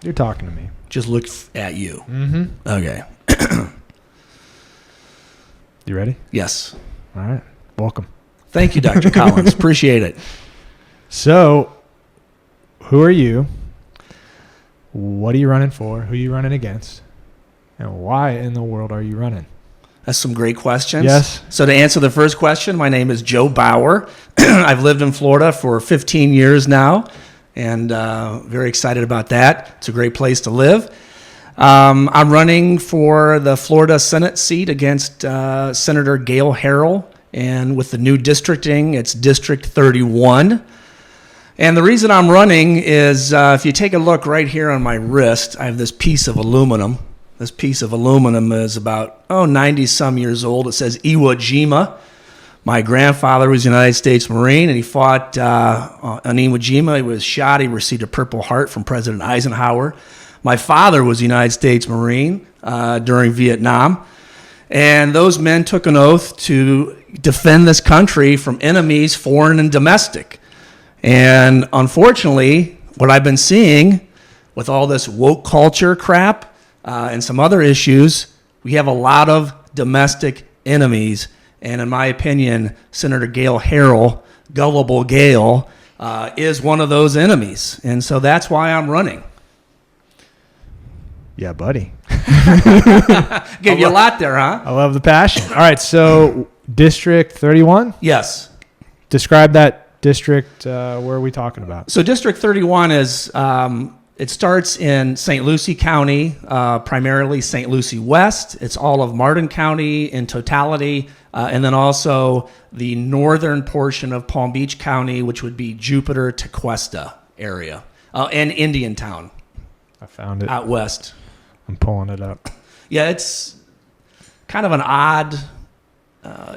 You're talking to me. Just look at you. Mm-hmm. Okay. You ready? Yes. All right. Welcome. Thank you, Dr. Collins. Appreciate it. So, who are you? What are you running for? Who are you running against? And why in the world are you running? That's some great questions. Yes. So to answer the first question, my name is Joe Bauer. I've lived in Florida for 15 years now, and very excited about that. It's a great place to live. I'm running for the Florida Senate seat against Senator Gail Harrell, and with the new districting, it's District 31. And the reason I'm running is if you take a look right here on my wrist, I have this piece of aluminum. This piece of aluminum is about, 90-some years old. It says Iwo Jima. My grandfather was a United States Marine, and he fought on Iwo Jima. He was shot. He received a Purple Heart from President Eisenhower. My father was a United States Marine during Vietnam. And those men took an oath to defend this country from enemies, foreign and domestic. And unfortunately, what I've been seeing with all this woke culture crap and some other issues, we have a lot of domestic enemies. And in my opinion, Senator Gail Harrell, Gullible Gail, is one of those enemies. And so that's why I'm running. Yeah, buddy. Gave you a lot there, huh? I love the passion. All right, so District 31? Yes. Describe that district. Where are we talking about? So District 31 is, it starts in St. Lucie County, primarily St. Lucie West. It's all of Martin County in totality, and then also the northern portion of Palm Beach County, which would be Jupiter, Tequesta area, and Indiantown. I found it. Out west. I'm pulling it up. Yeah, it's kind of an odd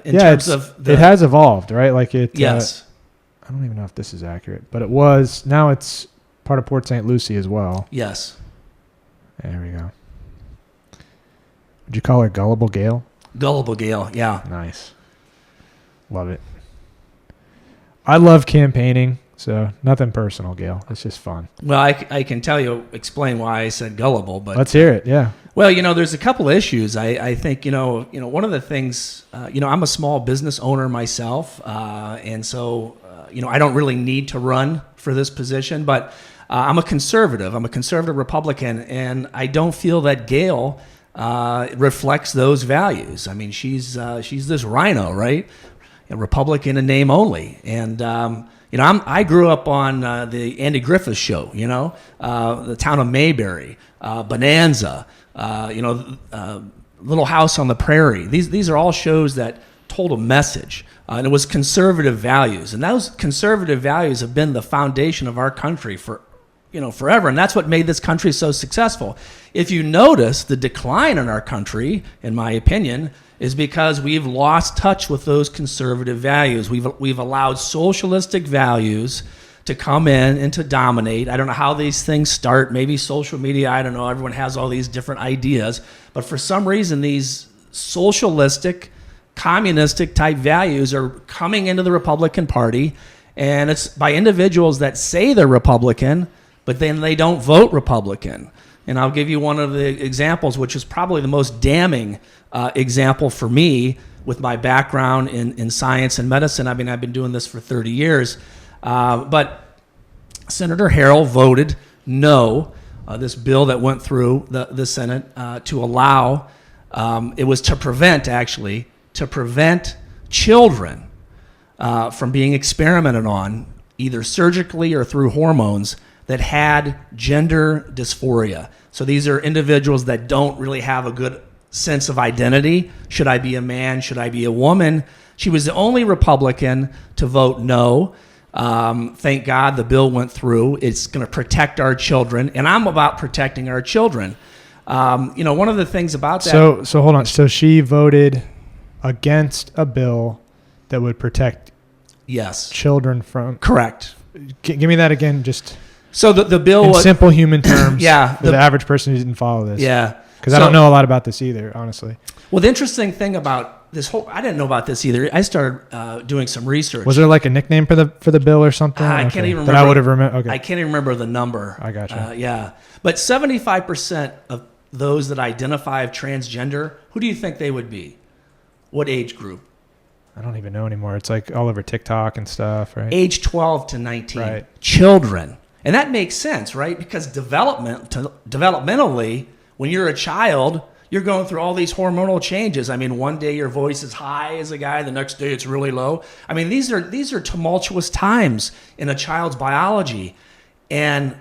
in terms of it has evolved, right? Like it. Yes. I don't even know if this is accurate, but it was. Now it's part of Port St. Lucie as well. Yes. There we go. Would you call her Gullible Gail? Gullible Gail, yeah. Nice. Love it. I love campaigning, so nothing personal, Gail. It's just fun. Well, I can explain why I said gullible, but let's hear it. Yeah. Well, there's a couple of issues. I think, one of the things, I'm a small business owner myself, and so, I don't really need to run for this position, but I'm a conservative. I'm a conservative Republican, and I don't feel that Gail reflects those values. I mean, she's this rhino, right? A Republican in name only, and I grew up on the Andy Griffith Show. The Town of Mayberry, Bonanza, Little House on the Prairie. These are all shows that told a message, and it was conservative values, and those conservative values have been the foundation of our country for forever, and that's what made this country so successful. If you notice, the decline in our country, in my opinion, is because we've lost touch with those conservative values. We've allowed socialistic values to come in and to dominate. I don't know how these things start. Maybe social media, I don't know. Everyone has all these different ideas. But for some reason, these socialistic, communistic type values are coming into the Republican Party, and it's by individuals that say they're Republican, but then they don't vote Republican. And I'll give you one of the examples, which is probably the most damning example for me with my background in science and medicine. I mean, I've been doing this for 30 years. But Senator Harrell voted no, this bill that went through the Senate to allow, it was to prevent children from being experimented on, either surgically or through hormones, that had gender dysphoria. So these are individuals that don't really have a good sense of identity. Should I be a man? Should I be a woman? She was the only Republican to vote no. Thank God the bill went through. It's going to protect our children, and I'm about protecting our children. One of the things about that. So hold on. So she voted against a bill that would protect children from. Correct. Give me that again, just. So the bill in simple human terms. Yeah. For the average person who didn't follow this. Yeah. Because I don't know a lot about this either, honestly. Well, the interesting thing about I didn't know about this either. I started doing some research. Was there like a nickname for the bill or something? I can't even remember. That I would have remembered. Okay. I can't even remember the number. I gotcha. Yeah. But 75% of those that identify as transgender, who do you think they would be? What age group? I don't even know anymore. It's like all over TikTok and stuff, right? Age 12 to 19. Right. Children. And that makes sense, right? Because developmentally, when you're a child, you're going through all these hormonal changes. I mean, one day your voice is high as a guy, the next day it's really low. I mean, these are tumultuous times in a child's biology. And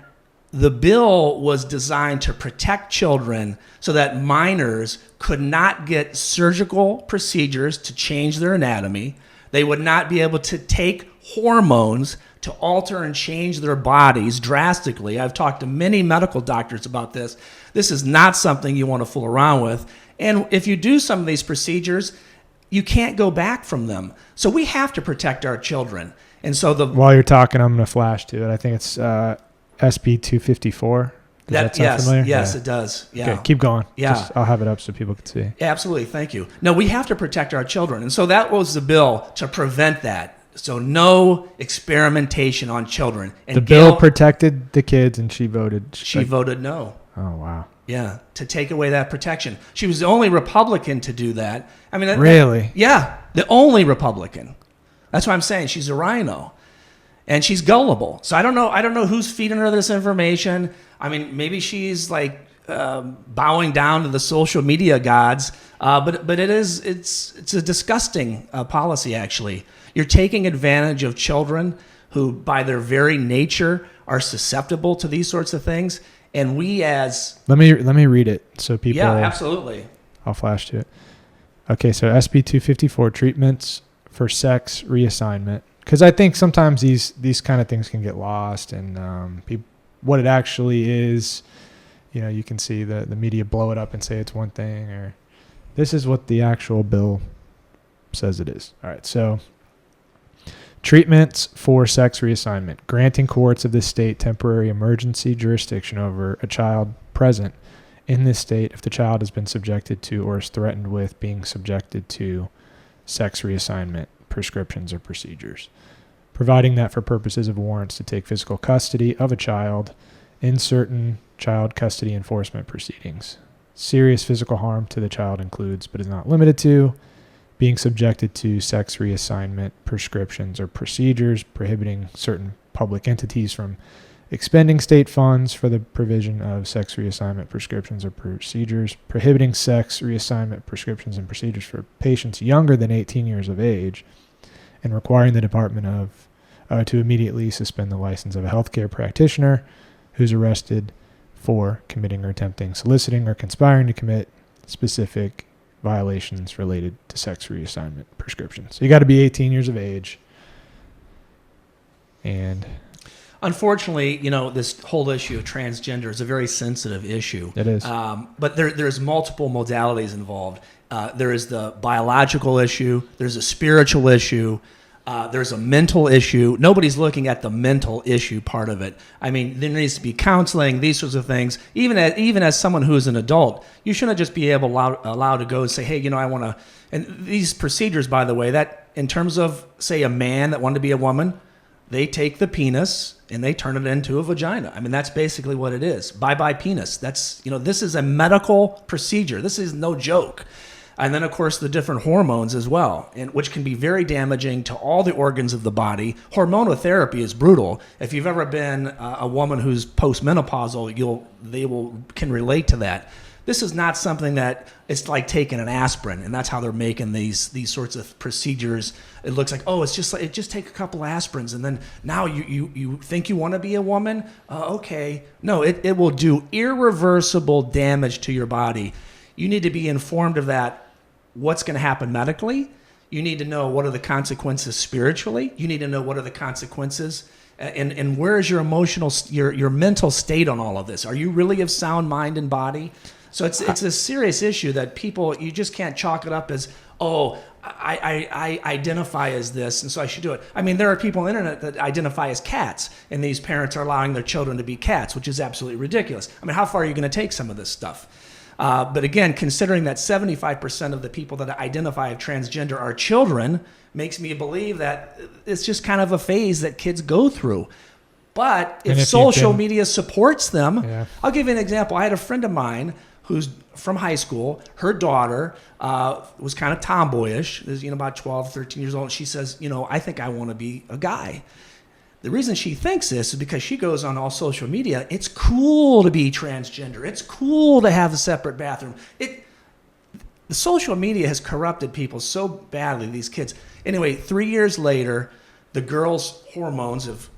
the bill was designed to protect children so that minors could not get surgical procedures to change their anatomy. They would not be able to take hormones to alter and change their bodies drastically. I've talked to many medical doctors about this. This is not something you want to fool around with. And if you do some of these procedures, you can't go back from them. So we have to protect our children. And so while you're talking, I'm going to flash to it. I think it's SB 254. Does that sound familiar? Yes, it does. Yeah. Okay, keep going. Yeah. I'll have it up so people can see. Yeah, absolutely. Thank you. No, we have to protect our children. And so that was the bill to prevent that. So no experimentation on children. And the bill protected the kids, and she voted. She voted no. Oh, wow. Yeah, to take away that protection. She was the only Republican to do that. I mean, really? Yeah, the only Republican. That's why I'm saying she's a rhino, and she's gullible. So I don't know who's feeding her this information. I mean, maybe she's like bowing down to the social media gods. But it's a disgusting policy. Actually, you're taking advantage of children who, by their very nature, are susceptible to these sorts of things. And we as let me read it so people. Yeah, absolutely. I'll flash to it. Okay, so SB 254 treatments for sex reassignment, because I think sometimes these kind of things can get lost, and what it actually is. You know, you can see the media blow it up and say it's one thing, or this is what the actual bill says it is. All right, so. Treatments for sex reassignment, granting courts of this state temporary emergency jurisdiction over a child present in this state if the child has been subjected to or is threatened with being subjected to sex reassignment prescriptions or procedures, providing that for purposes of warrants to take physical custody of a child in certain child custody enforcement proceedings. Serious physical harm to the child includes, but is not limited to, being subjected to sex reassignment prescriptions or procedures, prohibiting certain public entities from expending state funds for the provision of sex reassignment prescriptions or procedures, prohibiting sex reassignment prescriptions and procedures for patients younger than 18 years of age, and requiring the Department of to immediately suspend the license of a healthcare practitioner who's arrested for committing or attempting, soliciting, or conspiring to commit specific violations related to sex reassignment prescriptions. So you got to be 18 years of age. And unfortunately, this whole issue of transgender is a very sensitive issue. It is. But there's multiple modalities involved. There is the biological issue. There's a spiritual issue. There's a mental issue. Nobody's looking at the mental issue part of it. I mean, there needs to be counseling, these sorts of things. Even as someone who is an adult, you shouldn't just be allowed to go and say, hey, I want to. And these procedures, by the way, that in terms of, say, a man that wanted to be a woman, they take the penis and they turn it into a vagina. I mean, that's basically what it is. Bye-bye penis. That's, this is a medical procedure. This is no joke. And then, of course, the different hormones as well, and which can be very damaging to all the organs of the body. Hormonal therapy is brutal. If you've ever been a woman who's postmenopausal, they can relate to that. This is not something that it's like taking an aspirin, and that's how they're making these sorts of procedures. It looks like, oh, it's just take a couple aspirins, and then now you think you want to be a woman? Okay. No, it will do irreversible damage to your body. You need to be informed of that. What's going to happen medically? You need to know what are the consequences spiritually. You need to know what are the consequences, and where is your emotional, your mental state on all of this? Are you really of sound mind and body? So it's a serious issue that people, you just can't chalk it up as, oh, I identify as this, and so I should do it. I mean, there are people on the internet that identify as cats, and these parents are allowing their children to be cats, which is absolutely ridiculous. I mean, how far are you going to take some of this stuff? But again, considering that 75% of the people that identify as transgender are children, makes me believe that it's just kind of a phase that kids go through. But if social media supports them, I'll give you an example. I had a friend of mine who's from high school. Her daughter was kind of tomboyish, about 12, 13 years old. And she says, I think I want to be a guy. The reason she thinks this is because she goes on all social media. It's cool to be transgender. It's cool to have a separate bathroom. The social media has corrupted people so badly, these kids. Anyway, 3 years later, the girl's hormones have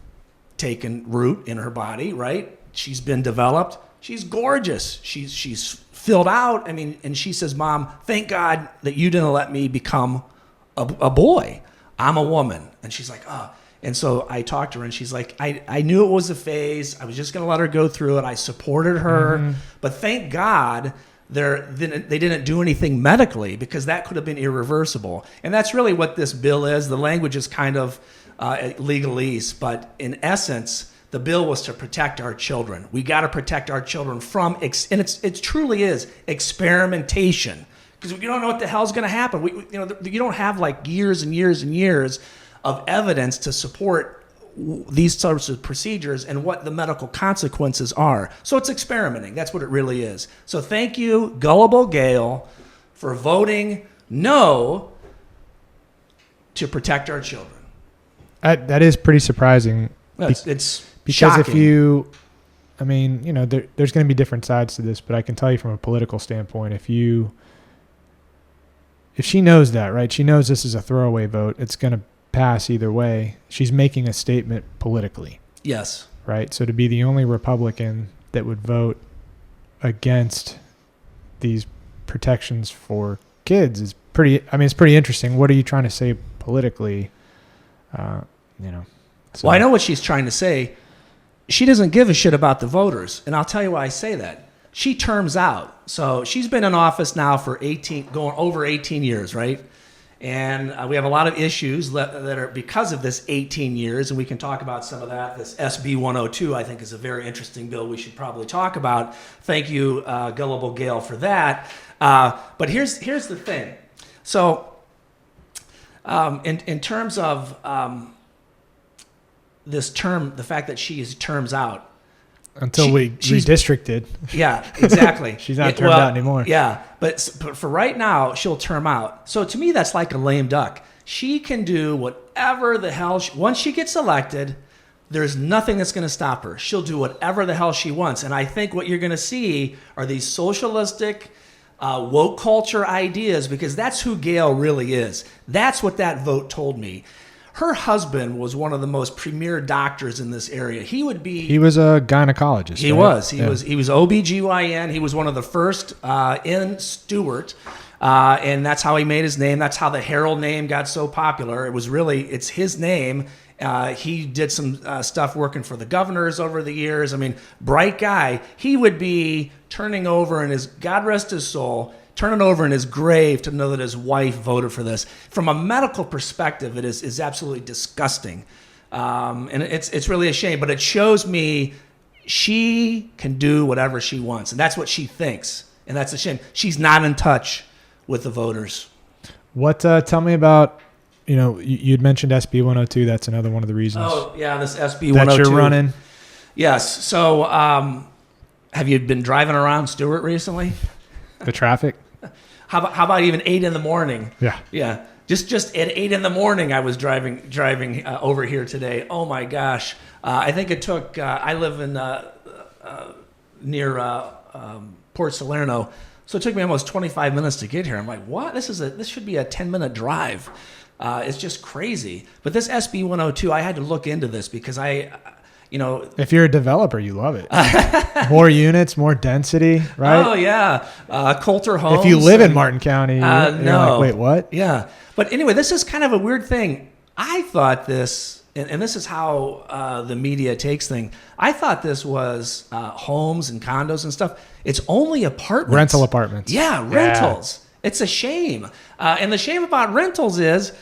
taken root in her body, right? She's been developed. She's gorgeous. She's filled out. And she says, Mom, thank God that you didn't let me become a boy. I'm a woman. And she's like, oh. And so I talked to her, and she's like, I knew it was a phase. I was just going to let her go through it. I supported her. Mm-hmm. But thank God they didn't do anything medically, because that could have been irreversible. And that's really what this bill is. The language is kind of legalese, but in essence, the bill was to protect our children. We got to protect our children from, and it truly is experimentation, because you don't know what the hell's going to happen. You don't have like years and years and years of evidence to support these sorts of procedures and what the medical consequences are. So it's experimenting. That's what it really is. So thank you, Gullible Gail, for voting no to protect our children. That is pretty surprising. It's because shocking. There's going to be different sides to this, but I can tell you from a political standpoint, if she knows that, right? She knows this is a throwaway vote. It's going to pass either way. She's making a statement politically. Yes. Right? So to be the only Republican that would vote against these protections for kids is it's pretty interesting. What are you trying to say politically? So. Well, I know what she's trying to say. She doesn't give a shit about the voters. And I'll tell you why I say that. She terms out. So she's been in office now for going over 18 years, right? And we have a lot of issues that are because of this 18 years, and we can talk about some of that. This SB 102, I think, is a very interesting bill we should probably talk about. Thank you, Gullible Gail, for that. But here's the thing. So in terms of this term, the fact that she is terms out. Until we redistricted. Yeah, exactly. She's not termed out anymore. Yeah, but for right now, she'll term out. So to me, that's like a lame duck. She can do whatever the hell. Once she gets elected, there's nothing that's going to stop her. She'll do whatever the hell she wants. And I think what you're going to see are these socialistic, woke culture ideas, because that's who Gail really is. That's what that vote told me. Her husband was one of the most premier doctors in this area. He was a gynecologist. He was. He was OBGYN. He was one of the first in Stewart. And that's how he made his name. That's how the Herald name got so popular. It's his name. He did some stuff working for the governors over the years. Bright guy. He would be turning over God rest his soul, turning over in his grave to know that his wife voted for this. From a medical perspective, it is absolutely disgusting. And it's really a shame, but it shows me she can do whatever she wants. And that's what she thinks. And that's a shame. She's not in touch with the voters. Tell me about, you'd mentioned SB 102. That's another one of the reasons. Oh, yeah, this SB 102. That you're running. Yes. So have you been driving around Stewart recently? The traffic? How about even 8 in the morning? Yeah. Yeah. Just at 8 in the morning, I was driving over here today. Oh my gosh. I think it took, I live in near Port Salerno. So it took me almost 25 minutes to get here. I'm like, what? This should be a 10-minute drive. It's just crazy. But this SB 102, I had to look into this because if you're a developer, you love it. More units, more density, right? Oh, yeah. Coulter Homes. If you live in Martin County, you're no. like, wait, what? Yeah. But anyway, this is kind of a weird thing. I thought this, and this is how the media takes things. I thought this was homes and condos and stuff. It's only apartments. Rental apartments. Yeah, rentals. Yeah. It's a shame. And the shame about rentals is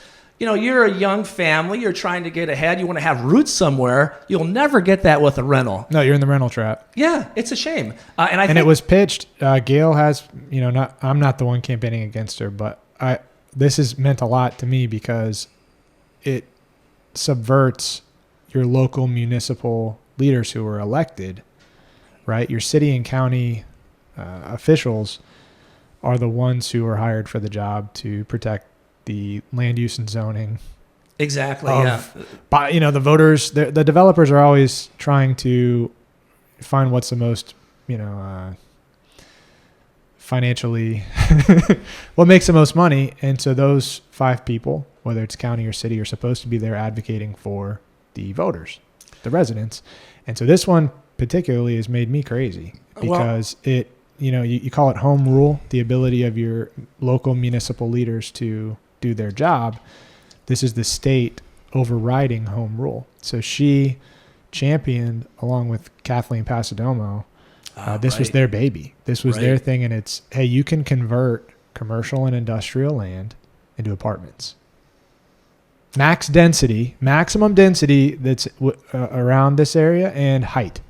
you're a young family, you're trying to get ahead, you want to have roots somewhere, you'll never get that with a rental. No, you're in the rental trap. Yeah, it's a shame. And I think it was pitched. Gail has, I'm not the one campaigning against her, but this has meant a lot to me because it subverts your local municipal leaders who are elected, right? Your city and county officials are the ones who are hired for the job to protect the land use and zoning. Exactly. But the voters, the developers are always trying to find what's the most, financially, what makes the most money. And so those 5 people, whether it's county or city, are supposed to be there advocating for the voters, the residents. And so this one particularly has made me crazy because you call it home rule, the ability of your local municipal leaders to do their job. This is the state overriding home rule. So she championed, along with Kathleen Pasadomo, this was their baby. This was their thing. And it's, hey, you can convert commercial and industrial land into apartments. Maximum density that's around this area, and height.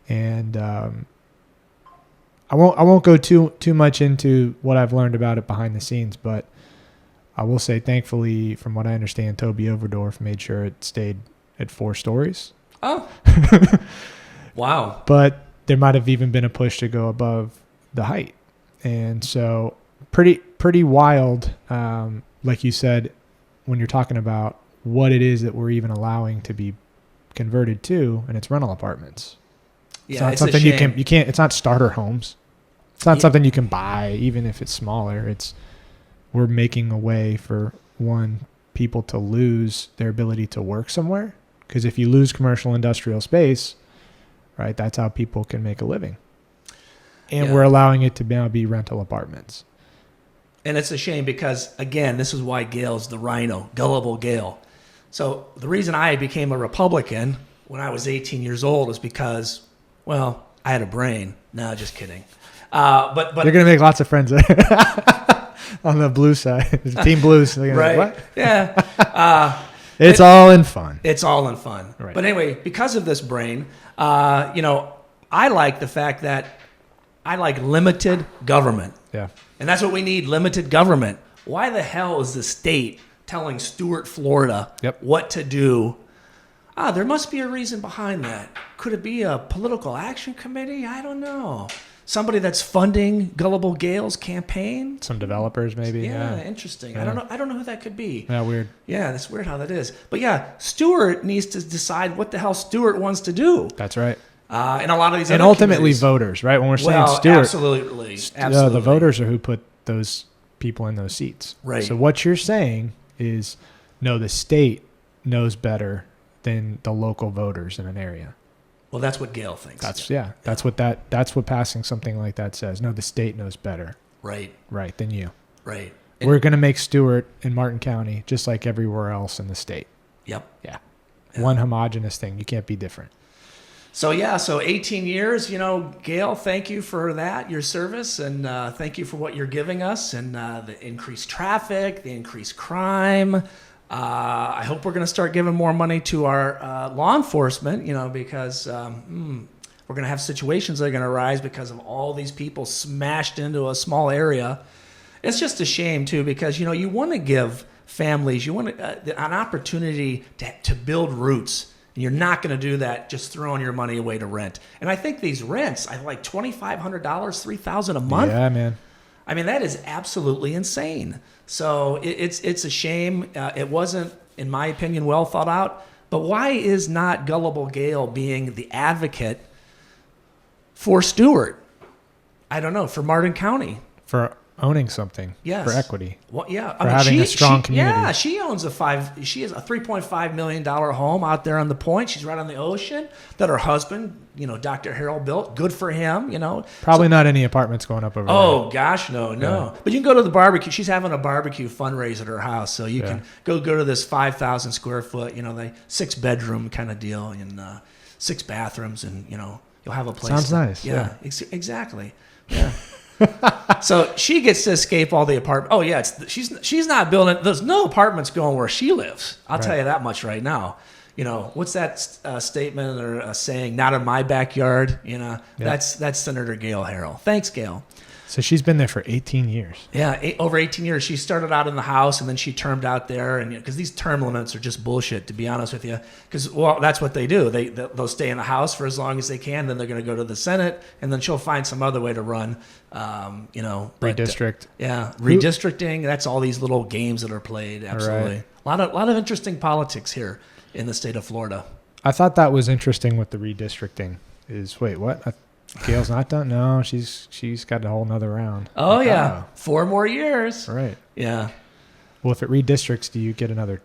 And I won't go too much into what I've learned about it behind the scenes, but I will say, thankfully, from what I understand, Toby Overdorf made sure it stayed at 4 stories. Oh, wow! But there might have even been a push to go above the height, and so pretty wild. Like you said, when you're talking about what it is that we're even allowing to be converted to, and it's rental apartments. Yeah, it's not it's something a shame. you can't. It's not starter homes. It's not something you can buy, even if it's smaller. We're making a way for people to lose their ability to work somewhere. Because if you lose commercial industrial space, right, that's how people can make a living. And we're allowing it to now be rental apartments. And it's a shame because, again, this is why Gail's the rhino, gullible Gail. So the reason I became a Republican when I was 18 years old is because, well, I had a brain. No, just kidding. But you're going to make lots of friends on the blue side. Team Blues. Right. What? Yeah. It's all in fun. It's all in fun. Right. But anyway, because of this brain, I like the fact that I like limited government. Yeah. And that's what we need, limited government. Why the hell is the state telling Stuart, Florida, what to do? There must be a reason behind that. Could it be a political action committee? I don't know. Somebody that's funding Gullible Gail's campaign? Some developers, maybe. Yeah, interesting. Yeah. I don't know who that could be. Yeah, weird. Yeah, that's weird how that is. But yeah, Stuart needs to decide what the hell Stuart wants to do. That's right. And a lot of these and other ultimately committees. voters, right? When we're saying Stuart, absolutely. the voters are who put those people in those seats. Right. So what you're saying is, no, the state knows better than the local voters in an area. Well, that's what Gail thinks. That's what passing something like that says. No, the state knows better. Right. Right, than you. Right. We're going to make Stewart and Martin County just like everywhere else in the state. Yep. Yeah. One homogenous thing. You can't be different. So 18 years, Gail, thank you for that, your service, and thank you for what you're giving us, and the increased traffic, the increased crime. I hope we're going to start giving more money to our law enforcement, because we're going to have situations that are going to arise because of all these people smashed into a small area. It's just a shame, too, because, you want to give families, you want an opportunity to build roots. And you're not going to do that just throwing your money away to rent. And I think these rents, I like $2,500, $3,000 a month. Yeah, man. I mean, that is absolutely insane. So it's a shame. It wasn't, in my opinion, well thought out. But why is not Gullible Gail being the advocate for Stewart? I don't know, for Martin County. For owning something. Yes. For equity. Well, yeah. For having a strong community. Yeah, she owns she has a $3.5 million home out there on the point. She's right on the ocean that her husband, Dr. Harold built. Good for him, Probably not any apartments going up over there. Oh, gosh, no. Yeah. But you can go to the barbecue. She's having a barbecue fundraiser at her house. So you can go to this 5,000 square foot, the 6-bedroom kind of deal and 6 bathrooms and, you'll have a place. Sounds nice. Yeah. Exactly. Yeah. So she gets to escape all the apartment. Oh yeah, she's not building. There's no apartments going where she lives. I'll tell you that much right now. You know, what's that statement or a saying? Not in my backyard. You know, that's Senator Gail Harrell. Thanks, Gail. So she's been there for 18 years. Yeah, over 18 years. She started out in the House, and then she termed out there. And because these term limits are just bullshit, to be honest with you. Because, well, that's what they do. They'll stay in the House for as long as they can. Then they're going to go to the Senate, and then she'll find some other way to run. Redistrict. Redistricting. That's all these little games that are played. Absolutely. Right. A lot of interesting politics here in the state of Florida. I thought that was interesting with the redistricting. Wait, what? Gail's not done? No, she's got a whole nother round. Oh, yeah. 4 more years. Right. Yeah. Well, if it redistricts, do you get another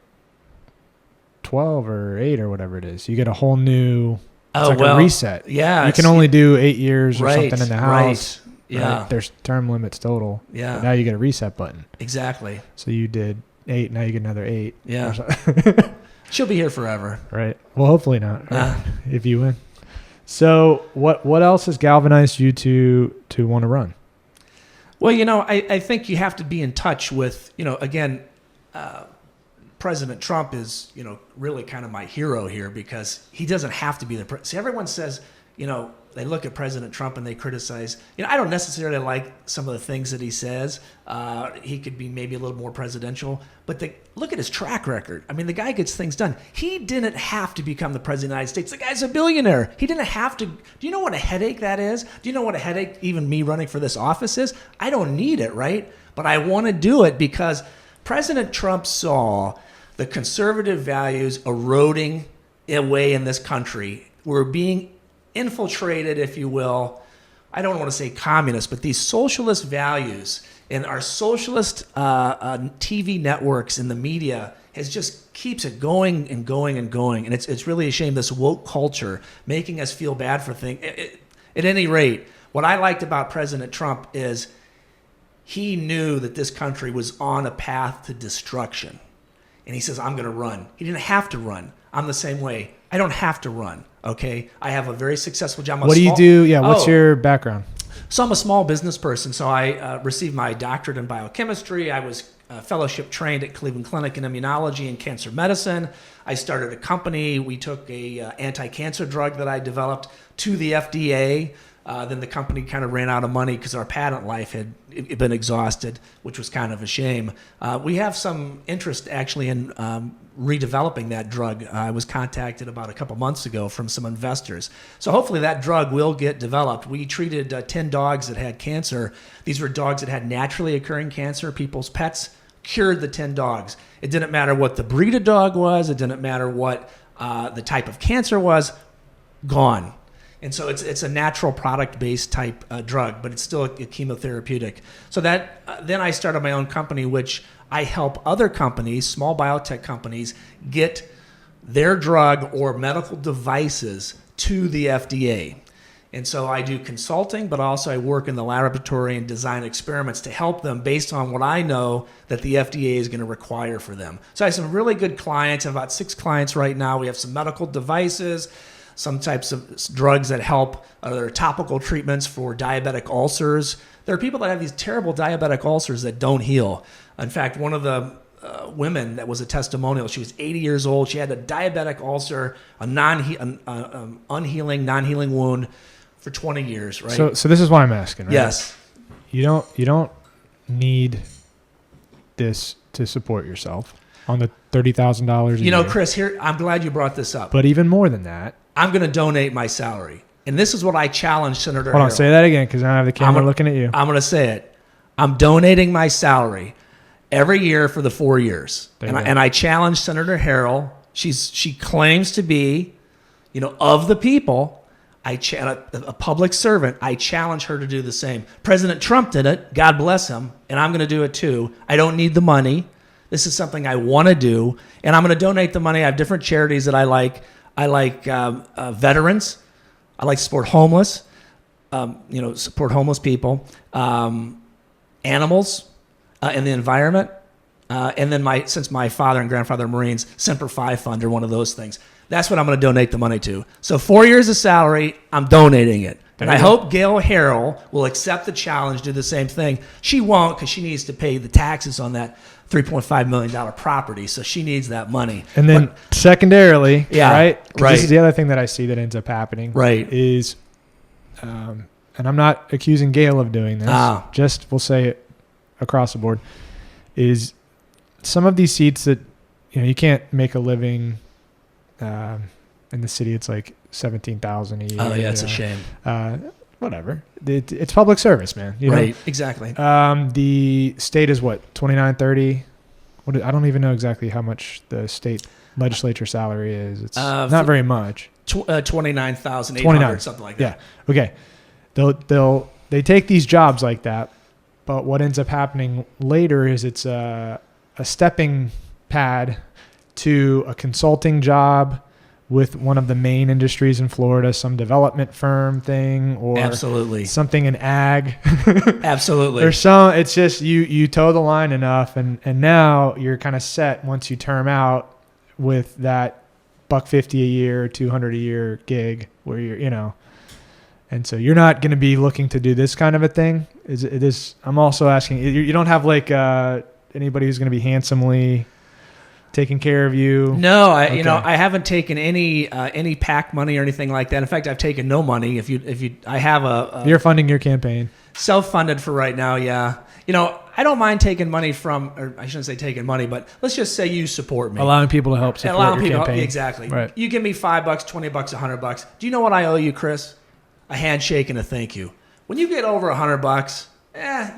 12 or 8 or whatever it is? You get a whole new a reset. Yeah. You can only do 8 years or something in the House. Right. Yeah. Right? There's term limits total. Yeah. But now you get a reset button. Exactly. So you did 8, now you get another 8. Yeah. She'll be here forever. Right. Well, hopefully not. Right? If you win. So what else has galvanized you to want to run? Well, I think you have to be in touch with, again, President Trump is, really kind of my hero here because he doesn't have to be the president. See, everyone says, they look at President Trump and they criticize. I don't necessarily like some of the things that he says. He could be maybe a little more presidential, but look at his track record. I mean, the guy gets things done. He didn't have to become the president of the United States. The guy's a billionaire. He didn't have to. Do you know what a headache that is? Do you know what a headache even me running for this office is? I don't need it, right? But I want to do it because President Trump saw the conservative values eroding away in this country. We're being infiltrated, if you will. I don't want to say communist, but these socialist values and our socialist TV networks and the media just keeps it going and going and going. And it's really a shame, this woke culture making us feel bad for things. At any rate, what I liked about President Trump is he knew that this country was on a path to destruction. And he says, I'm going to run. He didn't have to run. I'm the same way. I don't have to run. Okay, I have a very successful job. What do you do? Yeah, what's your background? So I'm a small business person. So I received my doctorate in biochemistry. I was fellowship trained at Cleveland Clinic in immunology and cancer medicine. I started a company. We took a anti-cancer drug that I developed to the FDA. Then the company kind of ran out of money because our patent life had been exhausted, which was kind of a shame. We have some interest actually in redeveloping that drug. I was contacted about a couple months ago from some investors. So hopefully that drug will get developed. We treated 10 dogs that had cancer. These were dogs that had naturally occurring cancer. People's pets cured the 10 dogs. It didn't matter what the breed of dog was. It didn't matter what the type of cancer was. Gone. And so it's a natural product-based type drug, but it's still a chemotherapeutic. So that then I started my own company, which I help other companies, small biotech companies, get their drug or medical devices to the FDA. And so I do consulting, but also I work in the laboratory and design experiments to help them based on what I know that the FDA is going to require for them. So I have some really good clients. I have about 6 clients right now. We have some medical devices, some types of drugs that help. There are topical treatments for diabetic ulcers. There are people that have these terrible diabetic ulcers that don't heal. In fact, one of the women that was a testimonial, she was 80 years old. She had a diabetic ulcer, unhealing, non-healing wound for 20 years, right? So this is why I'm asking, right? Yes. You don't need this to support yourself on the $30,000 a year. Chris, here, I'm glad you brought this up. But even more than that, I'm going to donate my salary. And this is what I challenge Senator Hold on, Harrell. say that again because I have the camera looking at you. I'm going to say it. I'm donating my salary every year for the 4 years. And I challenge Senator Harrell. She claims to be, of the people. A public servant. I challenge her to do the same. President Trump did it. God bless him. And I'm going to do it too. I don't need the money. This is something I want to do. And I'm going to donate the money. I have different charities that I like. I like veterans. I like support homeless. Support homeless people. Animals and the environment. And then since my father and grandfather are Marines, Semper Fi Fund are one of those things. That's what I'm going to donate the money to. So 4 years of salary, I'm donating it. And I hope Gail Harrell will accept the challenge, do the same thing. She won't because she needs to pay the taxes on that $3.5 million property. So she needs that money. And then secondarily, Yeah, right? 'Cause right. This is the other thing that I see that ends up happening. Right. Is, and I'm not accusing Gail of doing this. Just we'll say it across the board. Is some of these seats that you can't make a living in the city. It's like $17,000 a year. Oh yeah, it's a shame. Whatever. It's public service, man. Right. Exactly. The state is what, 29-30. I don't even know exactly how much the state legislature salary is. It's not very much. 29,800, something like that. Yeah. Okay. They take these jobs like that, but what ends up happening later is it's a stepping pad to a consulting job with one of the main industries in Florida, some development firm thing, or absolutely something in ag. Absolutely. It's just you toe the line enough, and now you're kind of set once you term out with that $150 a year, $200 a year gig where and so you're not going to be looking to do this kind of a thing. I'm also asking, you don't have like anybody who's going to be handsomely taking care of you? No, I haven't taken any PAC money or anything like that. In fact, I've taken no money. I have you're funding your campaign. Self-funded for right now, yeah. I don't mind taking money from, or I shouldn't say taking money, but let's just say you support me. Allowing people to help support your campaign. Exactly. Right. You give me $5, $20, $100. Do you know what I owe you, Chris? A handshake and a thank you. When you get over $100,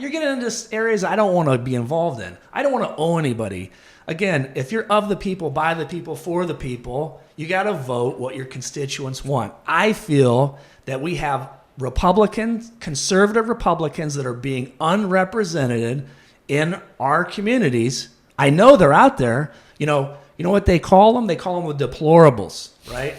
you're getting into areas I don't want to be involved in. I don't want to owe anybody. Again, if you're of the people, by the people, for the people, you got to vote what your constituents want. I feel that we have conservative Republicans that are being unrepresented in our communities. I know they're out there. You know what they call them? They call them the deplorables, right?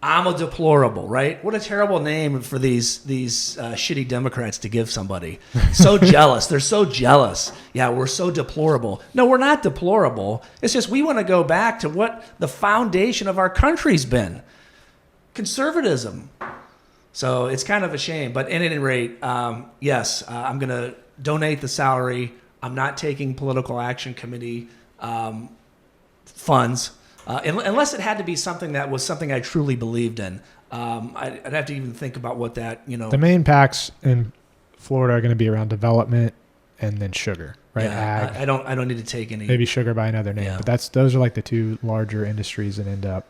I'm a deplorable, right? What a terrible name for these shitty Democrats to give somebody. So jealous. They're so jealous. Yeah, we're so deplorable. No, we're not deplorable. It's just we want to go back to what the foundation of our country's been. Conservatism. So it's kind of a shame. But at any rate, yes, I'm going to donate the salary. I'm not taking political action committee funds. Unless it had to be something that was something I truly believed in. I'd have to even think about what that, The main PACs in Florida are going to be around development and then sugar, right? Yeah, Ag. I don't need to take any. Maybe sugar by another name, Yeah. but those are like the two larger industries that end up,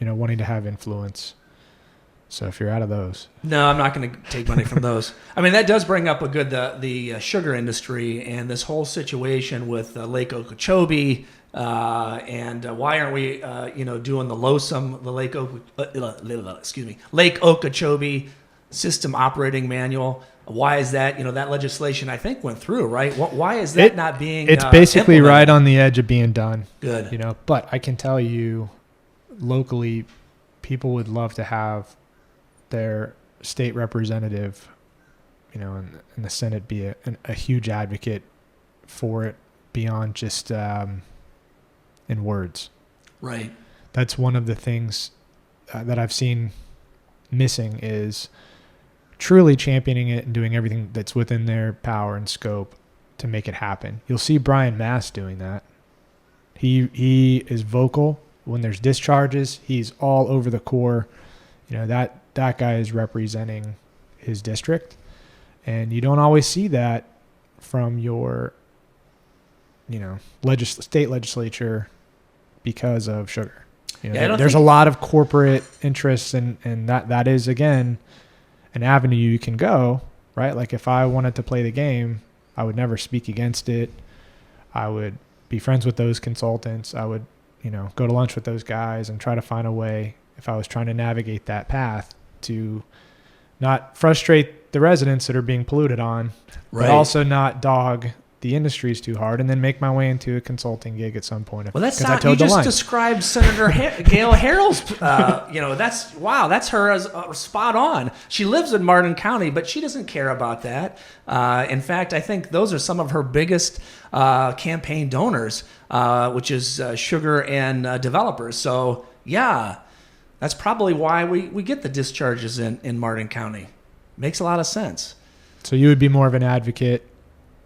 wanting to have influence. So if you're out of those. No, I'm not going to take money from those. I mean, that does bring up the sugar industry and this whole situation with Lake Okeechobee. And why aren't we, doing the LOSUM, the Lake Okeechobee System Operating Manual? Why is that? That legislation I think went through, right? Why is that not being? It's basically implemented? right on the edge of being done. Good. But I can tell you, locally, people would love to have their state representative, in the Senate be a huge advocate for it beyond just in words. Right. That's one of the things that I've seen missing is truly championing it and doing everything that's within their power and scope to make it happen. You'll see Brian Mast doing that. He is vocal when there's discharges. He's all over the core. That guy is representing his district, and you don't always see that from your state legislature because of sugar. There's a lot of corporate interests, and that is again an avenue you can go, right? Like if I wanted to play the game, I would never speak against it. I would be friends with those consultants. I would go to lunch with those guys and try to find a way, if I was trying to navigate that path, to not frustrate the residents that are being polluted on, right, but also not dog the industries too hard, and then make my way into a consulting gig at some point. Well, that's not, you just described Senator Gail Harrell's, that's her as spot on. She lives in Martin County, but she doesn't care about that. In fact, I think those are some of her biggest campaign donors, which is sugar and developers. So, Yeah, that's probably why we get the discharges in Martin County. Makes a lot of sense. So you would be more of an advocate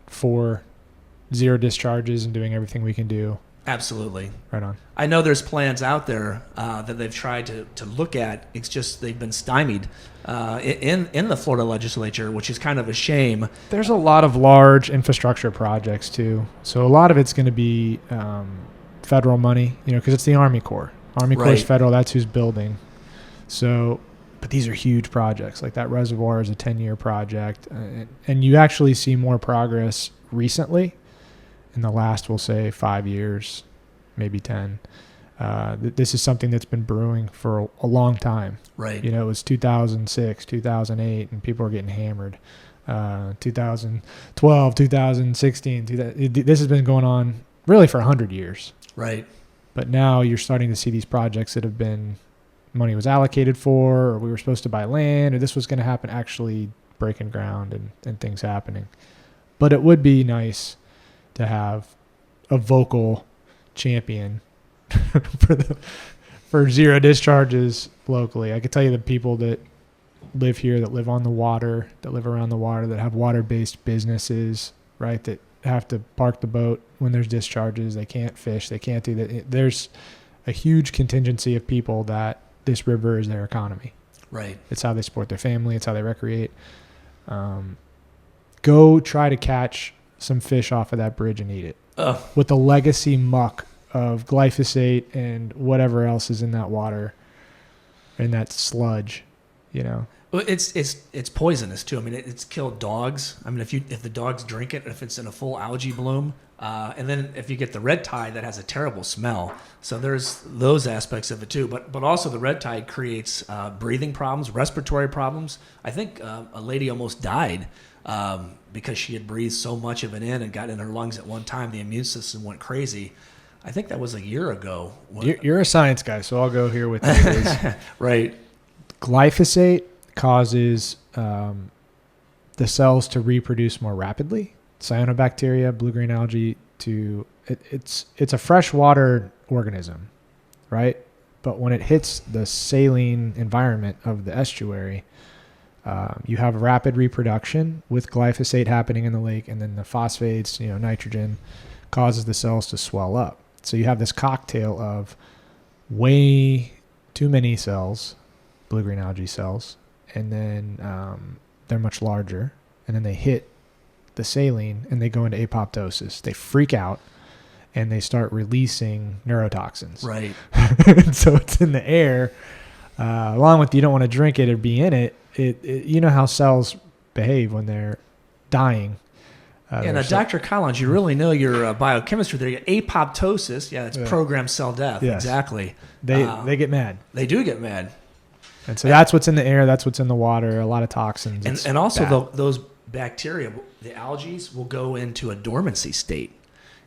for zero discharges and doing everything we can do. Absolutely. Right on. I know there's plans out there that they've tried to look at. It's just they've been stymied in the Florida legislature, which is kind of a shame. There's a lot of large infrastructure projects too. So a lot of it's going to be federal money, because it's the Army Corps. Army Corps is federal. That's who's building. So, but these are huge projects. Like that reservoir is a 10-year project. And you actually see more progress recently in the last, we'll say, 5 years, maybe 10. This is something that's been brewing for a long time. Right. It was 2006, 2008, and people are getting hammered. 2012, 2016. This has been going on really for 100 years. Right. But now you're starting to see these projects that have been, money was allocated for, or we were supposed to buy land, or this was going to happen, actually breaking ground and things happening. But it would be nice to have a vocal champion for zero discharges locally. I could tell you the people that live here, that live on the water, that live around the water, that have water-based businesses, right, that have to park the boat when there's discharges. They can't fish. They can't do that. There's a huge contingency of people that this river is their economy. Right. It's how they support their family. It's how they recreate. Go try to catch some fish off of that bridge and eat it. With the legacy muck of glyphosate and whatever else is in that water, in that sludge, Well, it's poisonous too. I mean, it's killed dogs. I mean, if the dogs drink it, if it's in a full algae bloom, and then if you get the red tide, that has a terrible smell. So there's those aspects of it too. But also the red tide creates breathing problems, respiratory problems. I think a lady almost died because she had breathed so much of it in and got in her lungs at one time. The immune system went crazy. I think that was a year ago. You're a science guy, so I'll go here with you. Right. Glyphosate causes the cells to reproduce more rapidly. Cyanobacteria, blue-green algae, it's a freshwater organism, right? But when it hits the saline environment of the estuary, you have rapid reproduction with glyphosate happening in the lake, and then the phosphates, nitrogen, causes the cells to swell up. So you have this cocktail of way too many cells, blue-green algae cells, and then they're much larger, and then they hit the saline and they go into apoptosis. They freak out and they start releasing neurotoxins. Right. So it's in the air, along with, you don't want to drink it or be in it. You know how cells behave when they're dying. Dr. Collins, you really know your biochemistry there. Apoptosis, it's programmed cell death. Yes. Exactly. They get mad. They do get mad. And so that's what's in the air. That's what's in the water. A lot of toxins. And also those bacteria, the algae, will go into a dormancy state.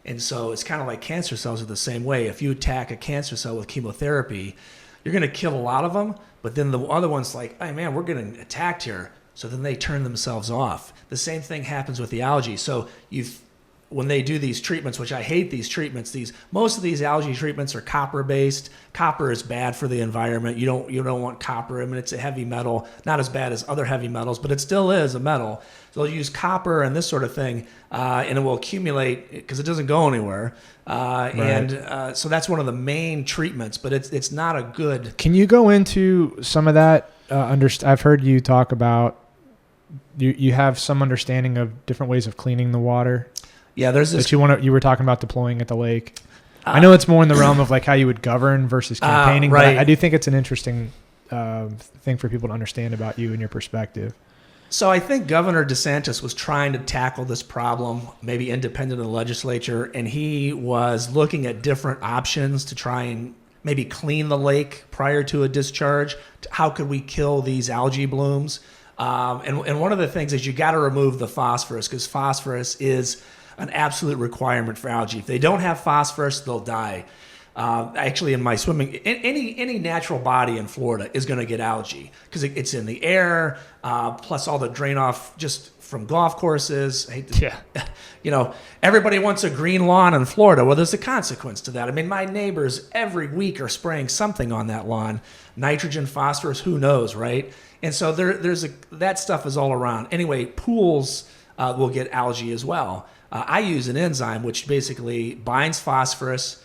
And so it's kind of like cancer cells are the same way. If you attack a cancer cell with chemotherapy, you're going to kill a lot of them. But then the other one's like, hey, man, we're getting attacked here. So then they turn themselves off. The same thing happens with the algae. So when they do these treatments, which I hate these treatments, most of these algae treatments are copper based. Copper is bad for the environment. You don't want copper. I mean, it's a heavy metal, not as bad as other heavy metals, but it still is a metal. So they'll use copper and this sort of thing, and it will accumulate because it doesn't go anywhere. Right. And so that's one of the main treatments, but it's not a good. You go into some of that? I've heard you talk about. You have some understanding of different ways of cleaning the water. Yeah, there's this. That you were talking about deploying at the lake. I know it's more in the realm of like how you would govern versus campaigning, right. But I do think it's an interesting thing for people to understand about you and your perspective. So I think Governor DeSantis was trying to tackle this problem, maybe independent of the legislature, and he was looking at different options to try and maybe clean the lake prior to a discharge. How could we kill these algae blooms? And one of the things is you got to remove the phosphorus, because phosphorus is an absolute requirement for algae. If they don't have phosphorus, they'll die. Actually, in my swimming, any natural body in Florida is going to get algae because it's in the air, plus all the drain off just from golf courses. Everybody wants a green lawn in Florida. Well, there's a consequence to that. I mean, my neighbors every week are spraying something on that lawn, nitrogen, phosphorus, who knows, right? And so that stuff is all around. Anyway, pools will get algae as well. I use an enzyme which basically binds phosphorus.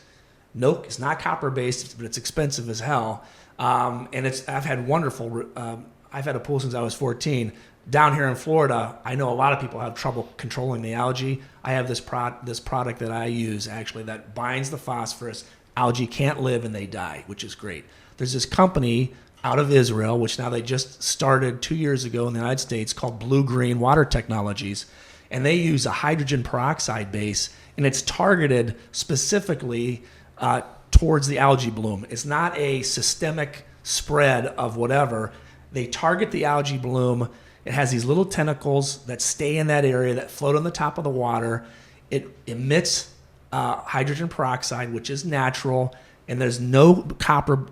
No, it's not copper based, but it's expensive as hell. And I've had I've had a pool since I was 14. Down here in Florida, I know a lot of people have trouble controlling the algae. I have this product that I use actually that binds the phosphorus. Algae can't live and they die, which is great. There's this company out of Israel, which now they just started 2 years ago in the United States, called Blue Green Water Technologies. And they use a hydrogen peroxide base, and it's targeted specifically towards the algae bloom. It's not a systemic spread of whatever. They target the algae bloom. It has these little tentacles that stay in that area that float on the top of the water. It emits hydrogen peroxide, which is natural, and there's no copper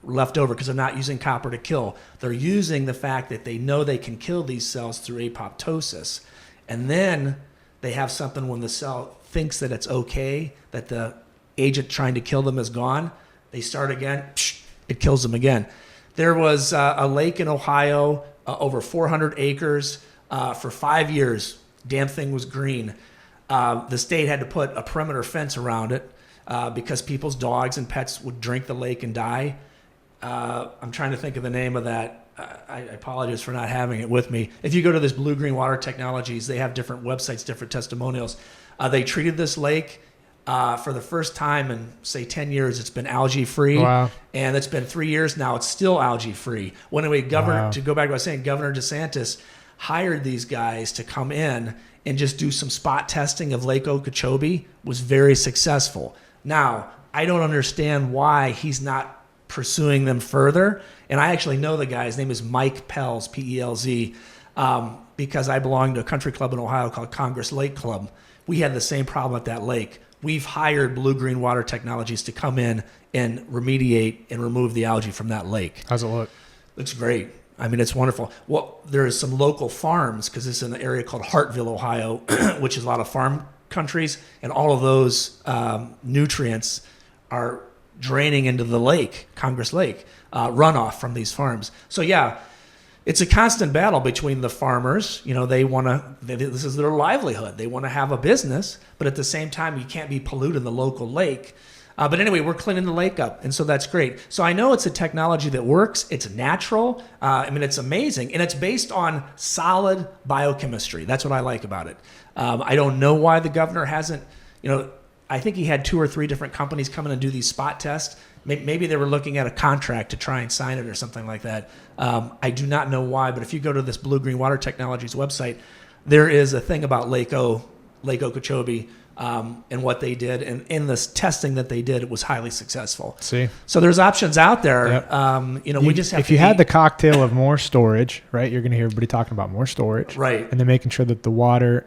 left over because they're not using copper to kill. They're using the fact that they know they can kill these cells through apoptosis. And then they have something when the cell thinks that it's okay, that the agent trying to kill them is gone, they start again, it kills them again. There was a lake in Ohio, over 400 acres, for 5 years. Damn thing was green. The state had to put a perimeter fence around it because people's dogs and pets would drink the lake and die. I'm trying to think of the name of that. I apologize for not having it with me. If you go to this Blue Green Water Technologies, they have different websites, different testimonials. They treated this lake for the first time in, say, 10 years. It's been algae-free. Wow. And it's been 3 years now. It's still algae-free. To go back to what I was saying, Governor DeSantis hired these guys to come in and just do some spot testing of Lake Okeechobee, was very successful. Now, I don't understand why he's not pursuing them further. And I actually know the guy. His name is Mike Pelz, P-E-L-Z, because I belong to a country club in Ohio called Congress Lake Club. We had the same problem at that lake. We've hired Blue Green Water Technologies to come in and remediate and remove the algae from that lake. How's it look? Looks great. I mean, it's wonderful. Well, there's some local farms because it's in an area called Hartville, Ohio, which is a lot of farm countries, and all of those nutrients are draining into the lake, Congress Lake, runoff from these farms. So yeah, it's a constant battle between the farmers. This is their livelihood. They want to have a business, but at the same time, you can't be polluting the local lake. But anyway, we're cleaning the lake up, and so that's great. So I know it's a technology that works. It's natural. It's amazing, and it's based on solid biochemistry. That's what I like about it. I don't know why the governor hasn't, I think he had 2 or 3 different companies come in and do these spot tests. Maybe they were looking at a contract to try and sign it or something like that. I do not know why, but if you go to this Blue Green Water Technologies website, there is a thing about Lake Okeechobee, and what they did. And in this testing that they did, it was highly successful. See? So there's options out there. Yep. We just have if you had the cocktail of more storage, right, you're going to hear everybody talking about more storage. Right. And then making sure that the water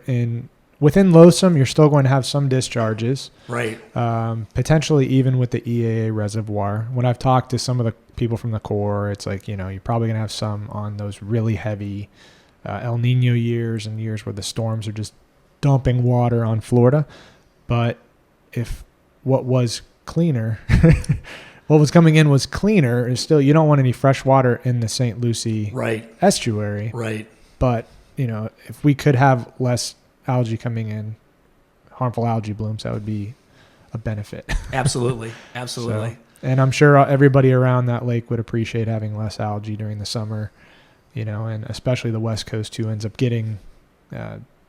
within Lotham, you're still going to have some discharges. Right. Potentially even with the EAA reservoir. When I've talked to some of the people from the Corps, it's like, you're probably going to have some on those really heavy El Nino years and years where the storms are just dumping water on Florida. But if what was cleaner, what was coming in was cleaner, is still, you don't want any fresh water in the St. Lucie estuary. Right. But, if we could have less algae coming in, harmful algae blooms, that would be a benefit. Absolutely. So, and I'm sure everybody around that lake would appreciate having less algae during the summer, and especially the West Coast who ends up getting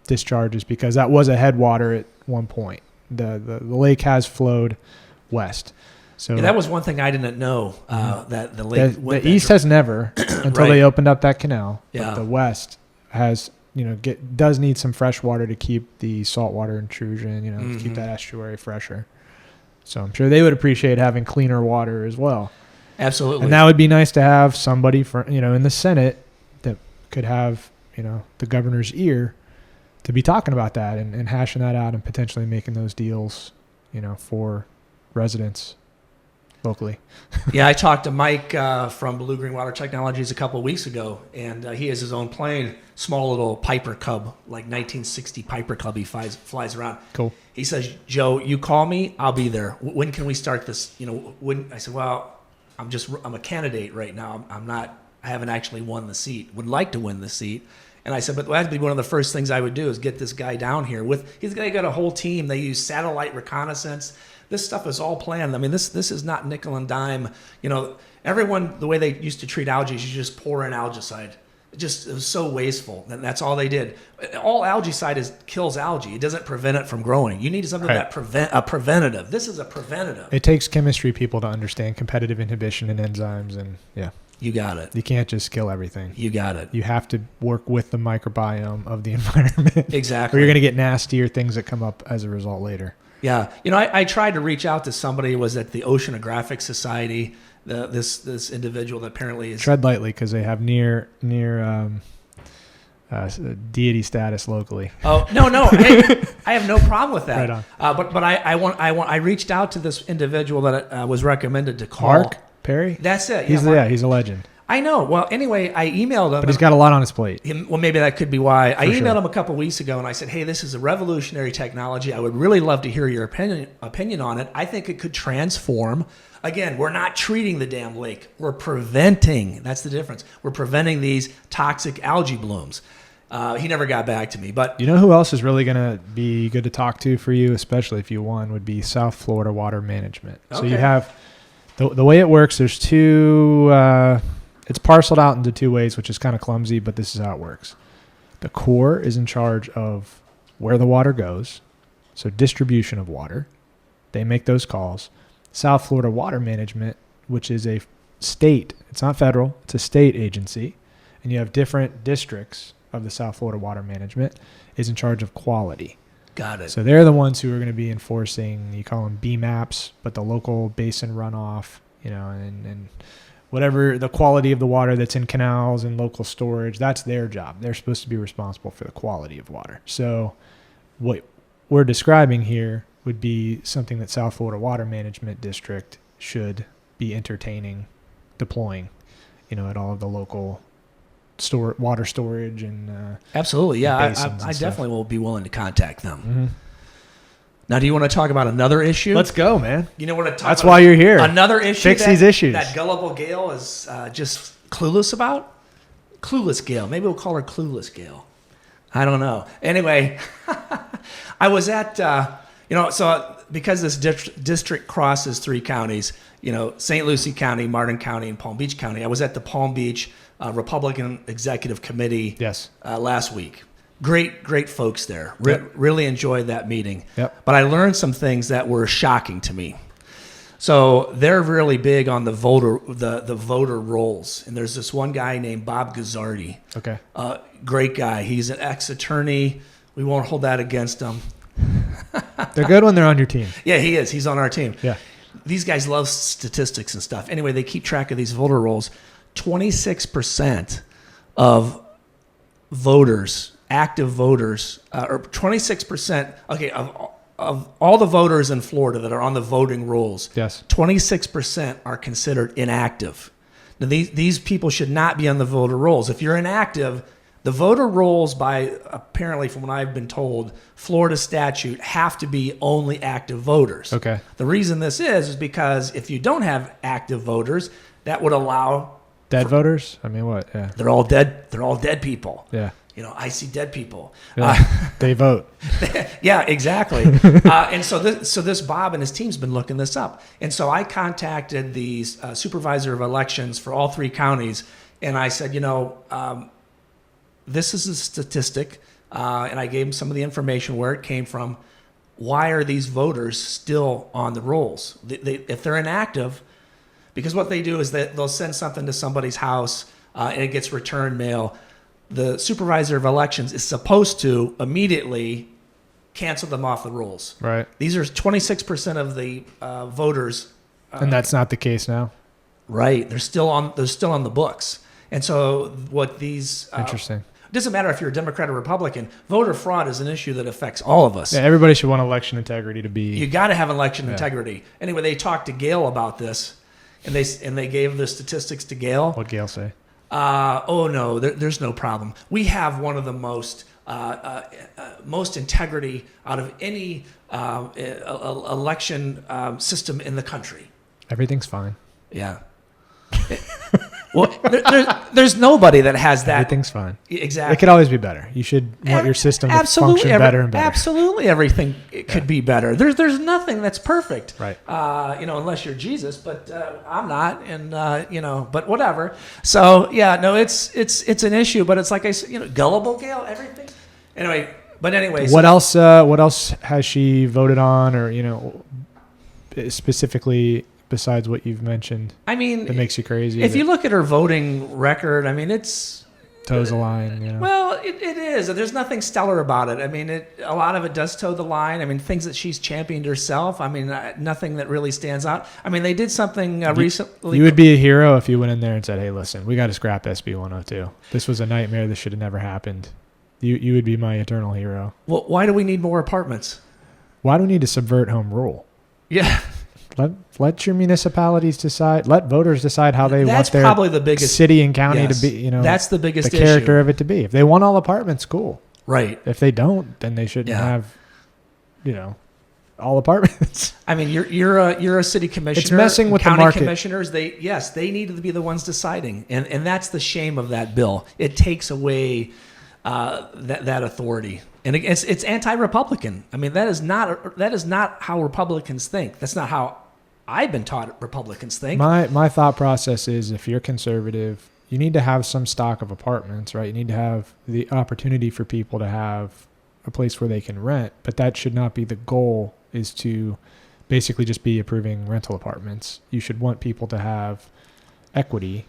discharges, because that was a headwater at one point. The lake has flowed west. So that was one thing I didn't know, that the lake the east has never until they opened up that canal. Yeah. But the west has does need some fresh water to keep the saltwater intrusion, to keep that estuary fresher. So I'm sure they would appreciate having cleaner water as well. Absolutely. And that would be nice to have somebody in the Senate that could have, the governor's ear to be talking about that and hashing that out and potentially making those deals, for residents locally. Yeah, I talked to Mike from Blue Green Water Technologies a couple of weeks ago, and he has his own plane, small little Piper Cub, like 1960 Piper Cub. He flies around. Cool. He says, "Joe, you call me, I'll be there. When can we start this? When?" I said, "Well, I'm a candidate right now. I haven't actually won the seat. Would like to win the seat." And I said, "But that'd be one of the first things I would do is get this guy down here. They got a whole team. They use satellite reconnaissance. This stuff is all planned. I mean, this is not nickel and dime. Everyone, the way they used to treat algae is you just pour in algicide. It was so wasteful, and that's all they did. All algicide kills algae. It doesn't prevent it from growing. You need something that preventative. This is a preventative. It takes chemistry people to understand competitive inhibition and enzymes, and yeah. You got it. You can't just kill everything. You got it. You have to work with the microbiome of the environment. Exactly. Or you're going to get nastier things that come up as a result later. Yeah. I tried to reach out to somebody who was at the Oceanographic Society, this individual that apparently is... Tread lightly because they have near deity status locally. Oh, no. Hey, I have no problem with that. Right on. But I reached out to this individual that was recommended to call. Mark Perry? That's it. He's a legend. I know. Well, anyway, I emailed him. But he's got a lot on his plate. Well, maybe that could be why. I emailed sure. him a couple weeks ago, and I said, "Hey, this is a revolutionary technology. I would really love to hear your opinion on it. I think it could transform." Again, we're not treating the damn lake. We're preventing. That's the difference. We're preventing these toxic algae blooms. He never got back to me. But you know who else is really going to be good to talk to for you, especially if you won, would be South Florida Water Management. Okay. So you have the way it works. There's two. It's parceled out into two ways, which is kind of clumsy, but this is how it works. The Corps is in charge of where the water goes, so distribution of water. They make those calls. South Florida Water Management, which is a state, it's not federal, it's a state agency, and you have different districts of the South Florida Water Management, is in charge of quality. Got it. So they're the ones who are going to be enforcing, you call them BMAPs, but the local basin runoff, and whatever the quality of the water that's in canals and local storage, that's their job. They're supposed to be responsible for the quality of water. So what we're describing here would be something that South Florida Water Management District should be entertaining, deploying, at all of the local water storage and absolutely, yeah. I definitely will be willing to contact them. Mm-hmm. Now, do you want to talk about another issue? Let's go, man. You know what? That's why you're here. Another issue. Fix these issues. That gullible Gail is just clueless about. Clueless Gail. Maybe we'll call her Clueless Gail. I don't know. Anyway, I was at so because this district crosses three counties, St. Lucie County, Martin County, and Palm Beach County. I was at the Palm Beach Republican Executive Committee last week. Great folks there. Really enjoyed that meeting. Yep. But I learned some things that were shocking to me. So they're really big on the voter rolls. And there's this one guy named Bob Gazzardi. Okay. Great guy. He's an ex-attorney. We won't hold that against him. They're good when they're on your team. Yeah, he is. He's on our team. Yeah. These guys love statistics and stuff. Anyway, they keep track of these voter rolls. 26% of voters, active voters, or 26%, of all the voters in Florida that are on the voting rolls, yes, 26% are considered inactive. Now, these people should not be on the voter rolls. If you're inactive, the voter rolls, by apparently from what I've been told, Florida statute, have to be only active voters. Okay. The reason this is because if you don't have active voters, that would allow dead voters. I mean, what? Yeah. They're all dead. They're all dead people. Yeah. I see dead people. Yeah, they vote. Yeah, exactly. And so this Bob and his team's been looking this up. And so I contacted the supervisor of elections for all three counties, and I said, this is a statistic, and I gave him some of the information where it came from. Why are these voters still on the rolls? If they're inactive, because what they do is that they'll send something to somebody's house, and it gets returned mail. The supervisor of elections is supposed to immediately cancel them off the rolls. Right. These are 26% of the voters. And that's not the case now. Right. They're still on the books. And so what these interesting. It doesn't matter if you're a Democrat or Republican. Voter fraud is an issue that affects all of us. Yeah, everybody should want election integrity to be. You got to have election integrity. Anyway, they talked to Gail about this, and they gave the statistics to Gail. What Gail say? Oh no, there's no problem. We have one of the most integrity out of any election system in the country. Everything's fine. Yeah. Well, there's nobody that has that. Everything's fine. Exactly. It could always be better. You should want your system to function better and better. Absolutely, everything could be better. There's nothing that's perfect. Right. Unless you're Jesus, but I'm not, and but whatever. So yeah, no, it's an issue, but it's like I said, gullible Gail, everything. Anyway, What else? What else has she voted on, or specifically? Besides what you've mentioned, I mean, that makes you crazy. If you look at her voting record, I mean, it's toes the line. Well, it is. There's nothing stellar about it. I mean, a lot of it does toe the line. I mean, things that she's championed herself. I mean, nothing that really stands out. I mean, they did something recently. You would be a hero if you went in there and said, "Hey, listen, we got to scrap SB 102. This was a nightmare. This should have never happened." You would be my eternal hero. Well, why do we need more apartments? Why do we need to subvert home rule? Yeah. Let your municipalities decide. Let voters decide how they want their probably the biggest city and county to be. That's the biggest the character of it to be. If they want all apartments, cool. Right. If they don't, then they shouldn't have, all apartments. I mean, you're a city commissioner. It's messing with the county market. Commissioners. They need to be the ones deciding, and that's the shame of that bill. It takes away that authority. And it's anti-Republican. I mean, that is not how Republicans think. That's not how I've been taught Republicans think. My thought process is, if you're conservative, you need to have some stock of apartments, right? You need to have the opportunity for people to have a place where they can rent, but that should not be the goal, is to basically just be approving rental apartments. You should want people to have equity.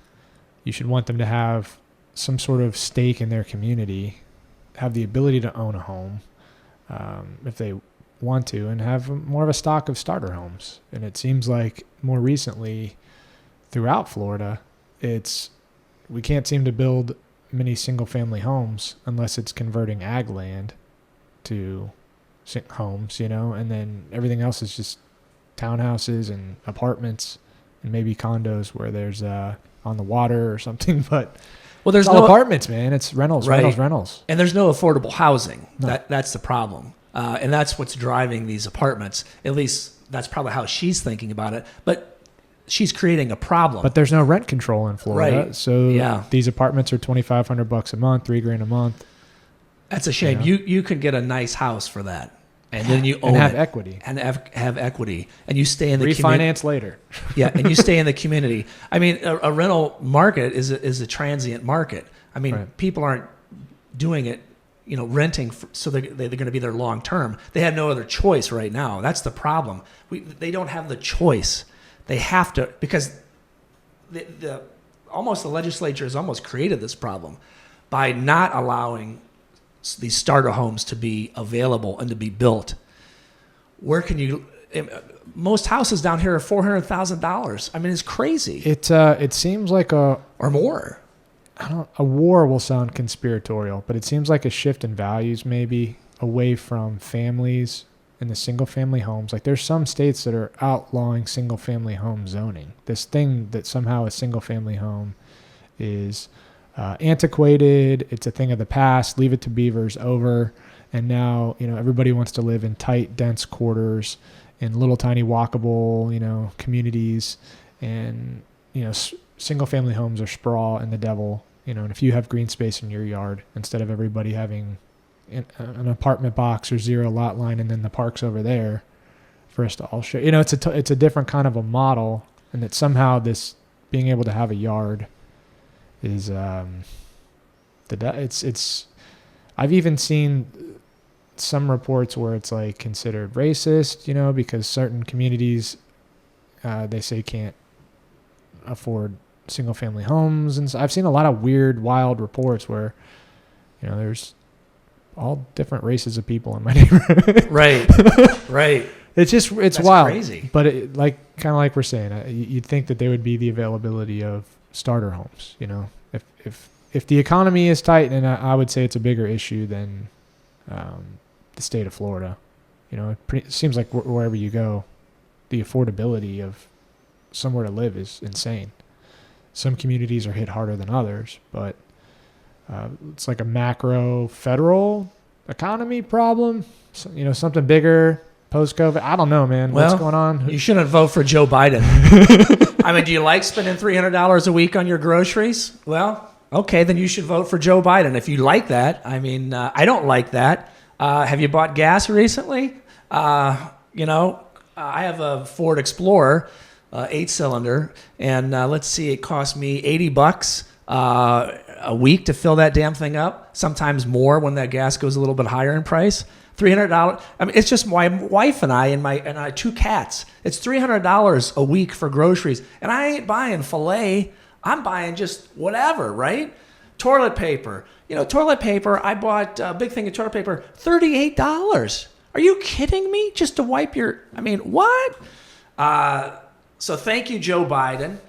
You should want them to have some sort of stake in their community, have the ability to own a home if they want to, and have more of a stock of starter homes. And it seems like more recently throughout Florida, we can't seem to build many single family homes unless it's converting ag land to homes, and then everything else is just townhouses and apartments and maybe condos where there's on the water or something, but well, there's no apartments, man. It's rentals, right. rentals. And there's no affordable housing. No. That's the problem. And that's what's driving these apartments. At least that's probably how she's thinking about it. But she's creating a problem. But there's no rent control in Florida. Right. So these apartments are $2,500 a month, $3,000 a month. That's a shame. You could get a nice house for that. And then you own and have it. equity. And have equity. And you stay in the refinance later. Yeah, and you stay in the community. I mean, a rental market is a transient market. I mean, right. People aren't doing it, renting so they're going to be there long term. They have no other choice right now. That's the problem. They don't have the choice. They have to, because the legislature has almost created this problem by not allowing these starter homes to be available and to be built. Where can you? Most houses down here are $400,000. I mean, it's crazy. It seems like or more. A war will sound conspiratorial, but it seems like a shift in values, maybe away from families in the single family homes. Like, there's some states that are outlawing single family home zoning. This thing that somehow a single family home is antiquated. It's a thing of the past. Leave it to beavers, over. And now, everybody wants to live in tight, dense quarters, in little tiny walkable, communities. And, single family homes are sprawl and the devil, and if you have green space in your yard, instead of everybody having an apartment box or zero lot line and then the park's over there for us to all share, it's a different kind of a model. And that somehow this being able to have a yard is it's I've even seen some reports where it's like considered racist, because certain communities they say can't afford single family homes. And so I've seen a lot of weird, wild reports where there's all different races of people in my neighborhood. Right. It's That's wild, crazy. But kind of like we're saying, you'd think that there would be the availability of starter homes. If if the economy is tight, and I would say it's a bigger issue than the state of Florida. It seems like wherever you go, the affordability of somewhere to live is insane. Some communities are hit harder than others, but it's like a macro federal economy problem. So, something bigger post-COVID. I don't know, man. What's going on? You shouldn't vote for Joe Biden. I mean, do you like spending $300 a week on your groceries? Well, okay, then you should vote for Joe Biden. If you like that, I mean, I don't like that. Have you bought gas recently? I have a Ford Explorer, 8-cylinder, and let's see, it cost me $80 a week to fill that damn thing up. Sometimes more when that gas goes a little bit higher in price. $300. I mean, it's just my wife and I and my 2 cats. It's $300 a week for groceries, and I ain't buying filet. I'm buying just whatever, right? Toilet paper. Toilet paper. I bought a big thing of toilet paper. $38. Are you kidding me? Just to wipe your. I mean, what? So thank you, Joe Biden.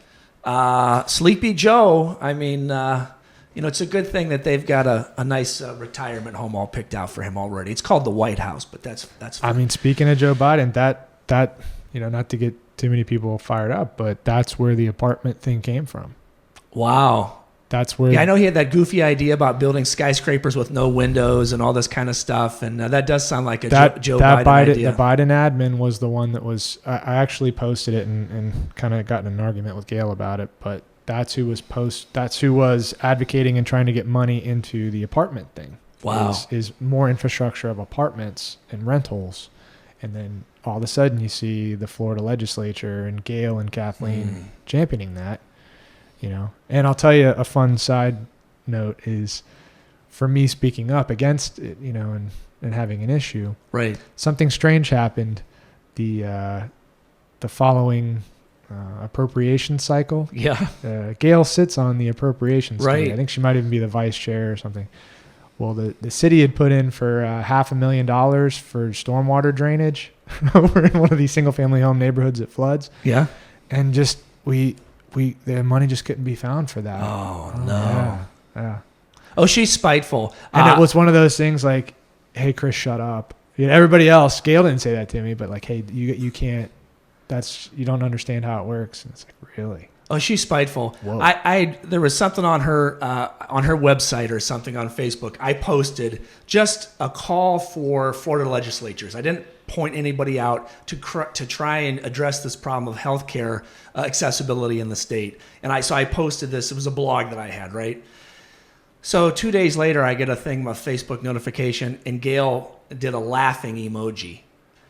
Sleepy Joe. I mean, it's a good thing that they've got a nice retirement home all picked out for him already. It's called the White House, but that's fine. I mean, speaking of Joe Biden, that not to get too many people fired up, but that's where the apartment thing came from. Wow. That's where. Yeah, I know he had that goofy idea about building skyscrapers with no windows and all this kind of stuff, and that does sound like a Joe Biden idea. The Biden admin was the one that was. I actually posted it and kind of got in an argument with Gail about it, but that's who was advocating and trying to get money into the apartment thing. Wow. Is more infrastructure of apartments and rentals, and then all of a sudden you see the Florida legislature and Gail and Kathleen championing that. And I'll tell you a fun side note is for me speaking up against it, and having an issue. Right. Something strange happened the following appropriation cycle. Yeah. Gail sits on the appropriations right. committee. I think she might even be the vice chair or something. Well, the city had put in for $500,000 for stormwater drainage over in one of these single family home neighborhoods that floods. Yeah. And just the money just couldn't be found for that. Oh no. Yeah. Oh, she's spiteful. And it was one of those things like, hey, Chris, shut up. Everybody else, Gail didn't say that to me, but like, hey, you can't, you don't understand how it works. And it's like, really? Oh, she's spiteful. Whoa. There was something on her website or something on Facebook. I posted just a call for Florida legislatures. I didn't point anybody out to try and address this problem of healthcare accessibility in the state. And so I posted this. It was a blog that I had, right? So 2 days later, I get a thing, a Facebook notification, and Gail did a laughing emoji.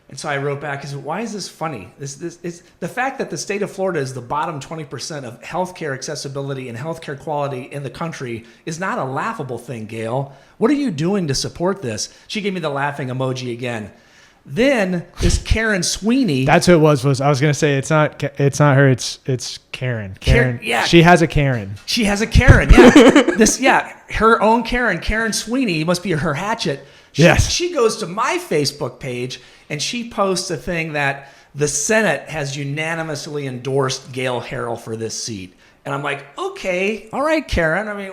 And so I wrote back, I said, why is this funny? This is the fact that the state of Florida is the bottom 20% of healthcare accessibility and healthcare quality in the country is not a laughable thing, Gail. What are you doing to support this? She gave me the laughing emoji again. Then this Karen Sweeney. That's who it was. I was going to say it's not her. It's Karen. Karen. Yeah. She has a Karen. She has a Karen. Yeah. Her own Karen. Karen Sweeney must be her hatchet. Yes. She goes to my Facebook page and she posts a thing that the Senate has unanimously endorsed Gail Harrell for this seat. And I'm like, okay, all right, Karen. I mean,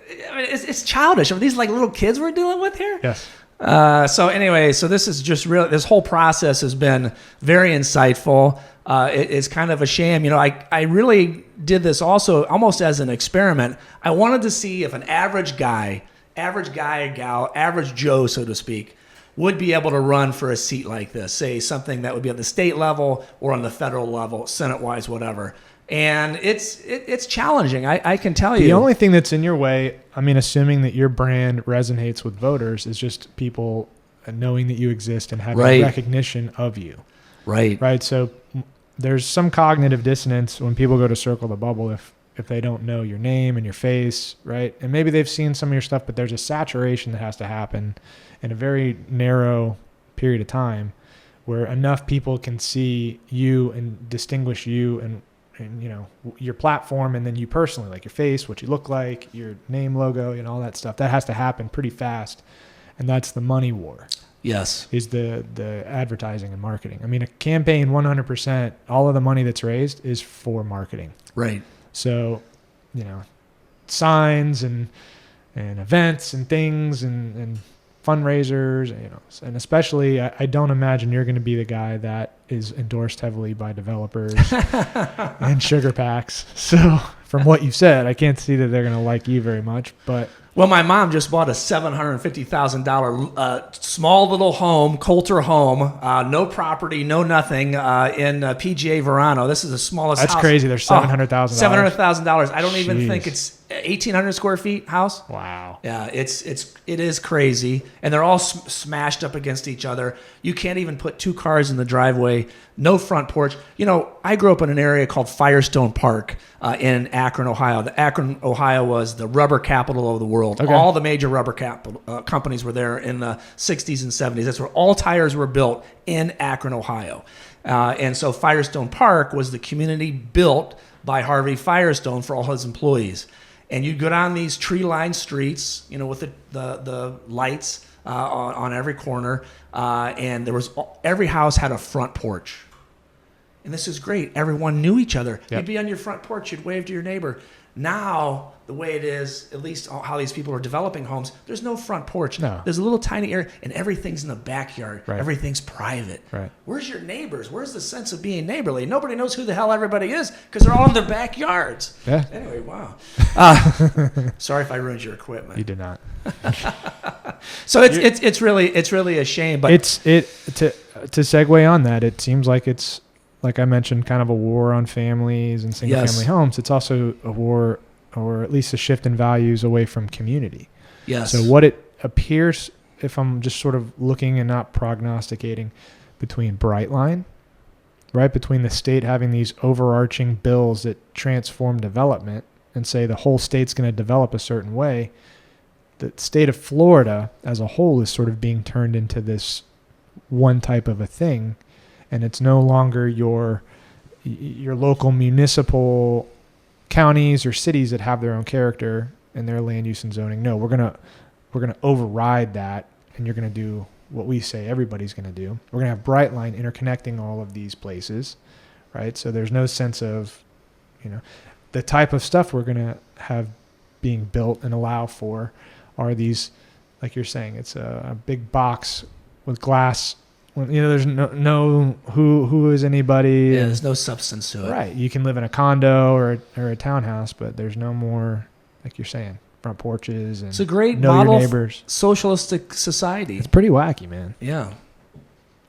it's childish. Are these like little kids we're dealing with here? Yes. So anyway, this is just really, this whole process has been very insightful. It's kind of a shame. I really did this also almost as an experiment. I wanted to see if an average guy, gal, average Joe, so to speak, would be able to run for a seat like this, say something that would be at the state level or on the federal level, Senate-wise, whatever. And it's challenging, I can tell you. The only thing that's in your way, I mean, assuming that your brand resonates with voters, is just people knowing that you exist and having recognition of you. Right. So there's some cognitive dissonance when people go to circle the bubble if they don't know your name and your face, right? And maybe they've seen some of your stuff, but there's a saturation that has to happen in a very narrow period of time where enough people can see you and distinguish you and your platform, and then you personally, like your face, what you look like, your name, logo, all that stuff. That has to happen pretty fast, and that's the money war. Yes, is the advertising and marketing. I mean, a campaign 100%, all of the money that's raised is for marketing. Right. So, signs and events and things and fundraisers, and especially I don't imagine you're going to be the guy that is endorsed heavily by developers and sugar packs. So from what you've said, I can't see that they're going to like you very much, but Well, my mom just bought a $750,000 small little home, Coulter home, no property, no nothing, in PGA Verano. This is the smallest that's house. crazy. There's $700,000. $700,000. I don't even Jeez. think it's 1,800 square feet house. Wow. Yeah, it is crazy, and they're all smashed up against each other. You can't even put two cars in the driveway. No front porch. I grew up in an area called Firestone Park in Akron, Ohio. Akron, Ohio was the rubber capital of the world. Okay. All the major rubber companies were there in the 60s and 70s. That's where all tires were built, in Akron, Ohio. And so Firestone Park was the community built by Harvey Firestone for all his employees. And you'd go down these tree-lined streets, with the lights on every corner, and every house had a front porch. And this is great. Everyone knew each other. Yep. You'd be on your front porch. You'd wave to your neighbor. Now, the way it is, at least how these people are developing homes, there's no front porch. No. There's a little tiny area, and everything's in the backyard. Right. Everything's private. Right. Where's your neighbors? Where's the sense of being neighborly? Nobody knows who the hell everybody is because they're all in their backyards. Yeah. Anyway, wow. Sorry if I ruined your equipment. You did not. So it's really a shame. But To segue on that, it seems like it's, like I mentioned, kind of a war on families and single family homes. It's also a war, or at least a shift in values away from community. yes. So what it appears, if I'm just sort of looking and not prognosticating, between Brightline, right, between the state having these overarching bills that transform development and say the whole state's going to develop a certain way, the state of Florida as a whole is sort of being turned into this one type of a thing, and it's no longer your local municipal counties or cities that have their own character and their land use and zoning. No, we're gonna override that, and you're gonna do what we say everybody's gonna do. We're gonna have Brightline interconnecting all of these places, right? So there's no sense of, the type of stuff we're gonna have being built and allow for are these, like you're saying, it's a big box with glass. There's no who is anybody. Yeah, there's no substance to it. Right. You can live in a condo or a townhouse, but there's no more, like you're saying, front porches and It's a great know model your neighbors. socialistic society. It's pretty wacky, man. Yeah.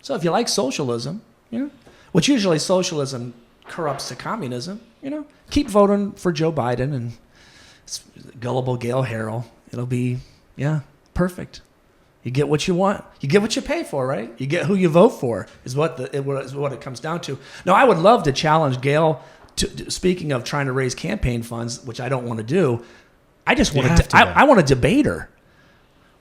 So if you like socialism, which usually socialism corrupts to communism, keep voting for Joe Biden and gullible Gail Harrell. It'll be, perfect. You get what you want. You get what you pay for, right? You get who you vote for is what it comes down to. No, I would love to challenge Gail. Speaking of trying to raise campaign funds, which I don't want to do, I just want to. I want to debate her.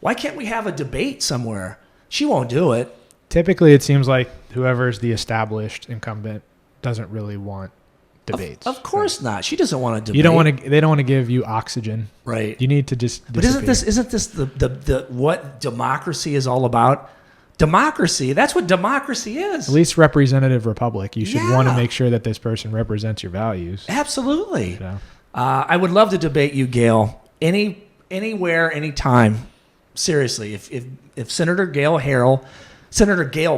Why can't we have a debate somewhere? She won't do it. Typically, it seems like whoever's the established incumbent doesn't really want debates. Of course not. She doesn't want to debate. You don't want to. They don't want to give you oxygen. Right. You need to just. But isn't this the what democracy is all about? Democracy. That's what democracy is. At least representative republic. You should want to Yeah. make sure that this person represents your values. Absolutely. So, I would love to debate you, Gail. Anywhere, anytime. Seriously, if Senator Gail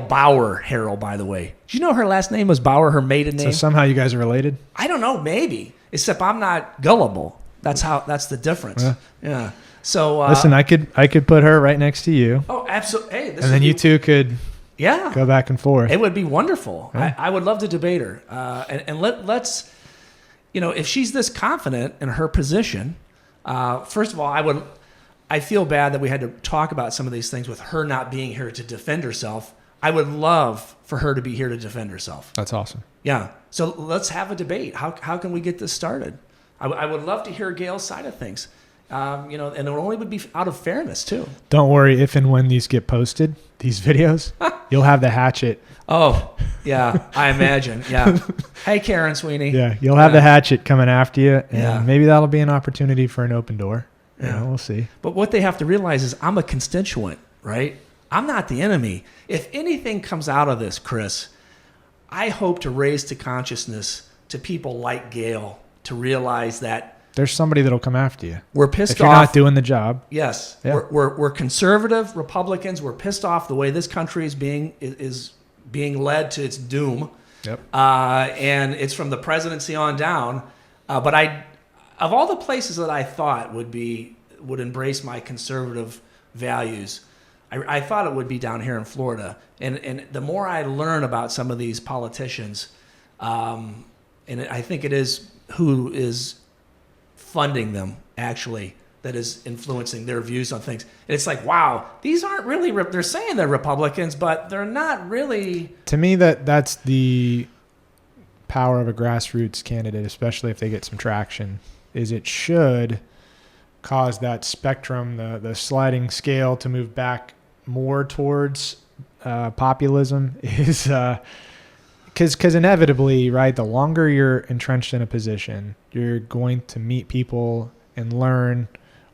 Bauer Harrell, by the way. Do you know her last name was Bauer, her maiden name? so somehow you guys are related? I don't know, maybe. Except I'm not gullible. That's the difference. Yeah. So Listen, I could put her right next to you, oh, absolutely. Hey, this and then you two could go back and forth. It would be wonderful. Yeah. I would love to debate her. And let's, if she's this confident in her position, first of all, I feel bad that we had to talk about some of these things with her not being here to defend herself. I would love for her to be here to defend herself. That's awesome. Yeah. So let's have a debate. How can we get this started? I would love to hear Gail's side of things. And it only would be out of fairness too. Don't worry, if and when these get posted, these videos, you'll have the hatchet. Oh, yeah, I imagine. Yeah. Hey, Karen Sweeney. Yeah, you'll have the hatchet coming after you, and Yeah. maybe that'll be an opportunity for an open door. Yeah. We'll see. But what they have to realize is I'm a constituent, right? I'm not the enemy. If anything comes out of this, Chris, I hope to raise to consciousness to people like Gail to realize that there's somebody that'll come after you. We're pissed if you're off. not doing the job. Yes, Yeah. we're conservative Republicans. We're pissed off the way this country is being led to its doom. Yep. And it's from the presidency on down. But of all the places that I thought would embrace my conservative values, I thought it would be down here in Florida. And the more I learn about some of these politicians, and I think it is who is funding them actually that is influencing their views on things. And it's like, wow, these aren't really, they're saying they're Republicans, but they're not really. To me, that's the power of a grassroots candidate, especially if they get some traction, is it should cause that spectrum, the sliding scale to move back more towards populism is because inevitably, right, the longer you're entrenched in a position, you're going to meet people and learn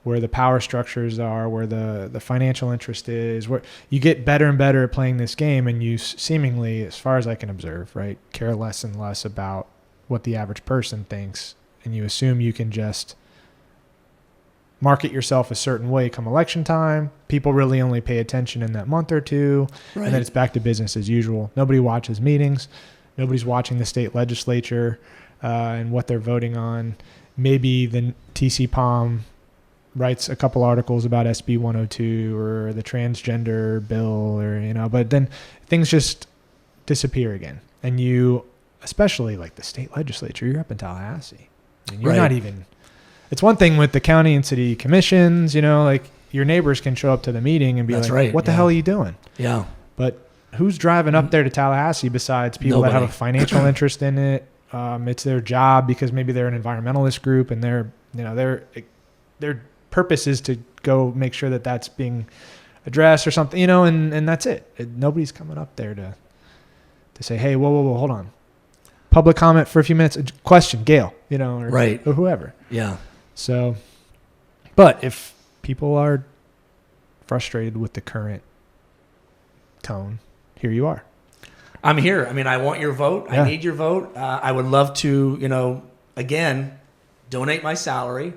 where the power structures are, where the financial interest is, where you get better and better at playing this game, and you seemingly, as far as I can observe, right, care less and less about what the average person thinks, and you assume you can just market yourself a certain way come election time. People really only pay attention in that month or two, Right. and then it's back to business as usual. Nobody watches meetings. Nobody's watching the state legislature and what they're voting on. Maybe the TC Palm writes a couple articles about SB 102 or the transgender bill, or but then things just disappear again. And you, especially like the state legislature, you're up in Tallahassee. I mean, you're Right. not even. It's one thing with the county and city commissions, like your neighbors can show up to the meeting and be That's like, right, "What the yeah. hell are you doing?" Yeah. But who's driving up there to Tallahassee besides people that have a Nobody. financial interest in it? It's their job because maybe they're an environmentalist group and their purpose is to go make sure that that's being addressed or something, and that's it. Nobody's coming up there to say, "Hey, whoa, hold on. Public comment for a few minutes. Question, Gail, or, Right. or whoever." Yeah. So, but if people are frustrated with the current tone, here you are. I'm here. I mean, I want your vote. Yeah. I need your vote. I would love to, again, donate my salary.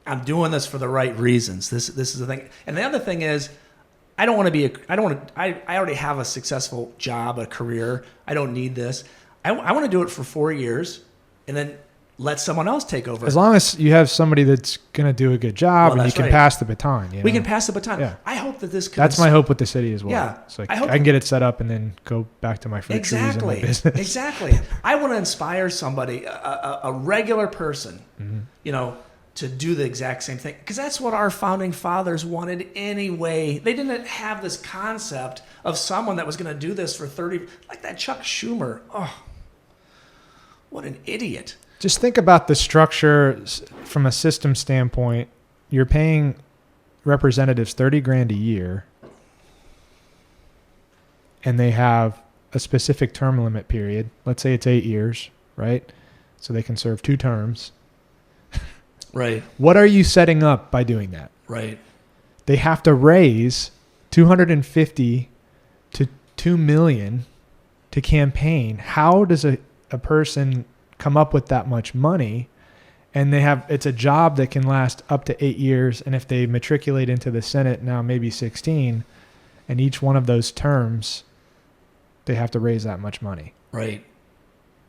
I'm doing this for the right reasons. This is the thing. And the other thing is, I already have a successful job, a career. I don't need this. I want to do it for 4 years and then let someone else take over. As long as you have somebody that's going to do a good job and you that's can right. pass the baton. We can pass the baton. Yeah. I hope that this could. That's my hope with the city as well. Yeah. So I I hope- can get it set up and then go back to my fruit trees and my business. Exactly. I want to inspire somebody, a regular person, to do the exact same thing. Because that's what our founding fathers wanted anyway. They didn't have this concept of someone that was going to do this for 30, like that Chuck Schumer. Oh, what an idiot. Just think about the structure from a system standpoint. You're paying representatives $30,000 a year, and they have a specific term limit period. Let's say it's 8 years, right? So they can serve 2 terms. Right. What are you setting up by doing that? Right. They have to raise $250 to $2 million to campaign. How does a person come up with that much money? And it's a job that can last up to 8 years. And if they matriculate into the Senate now, maybe 16, and each one of those terms, they have to raise that much money. Right.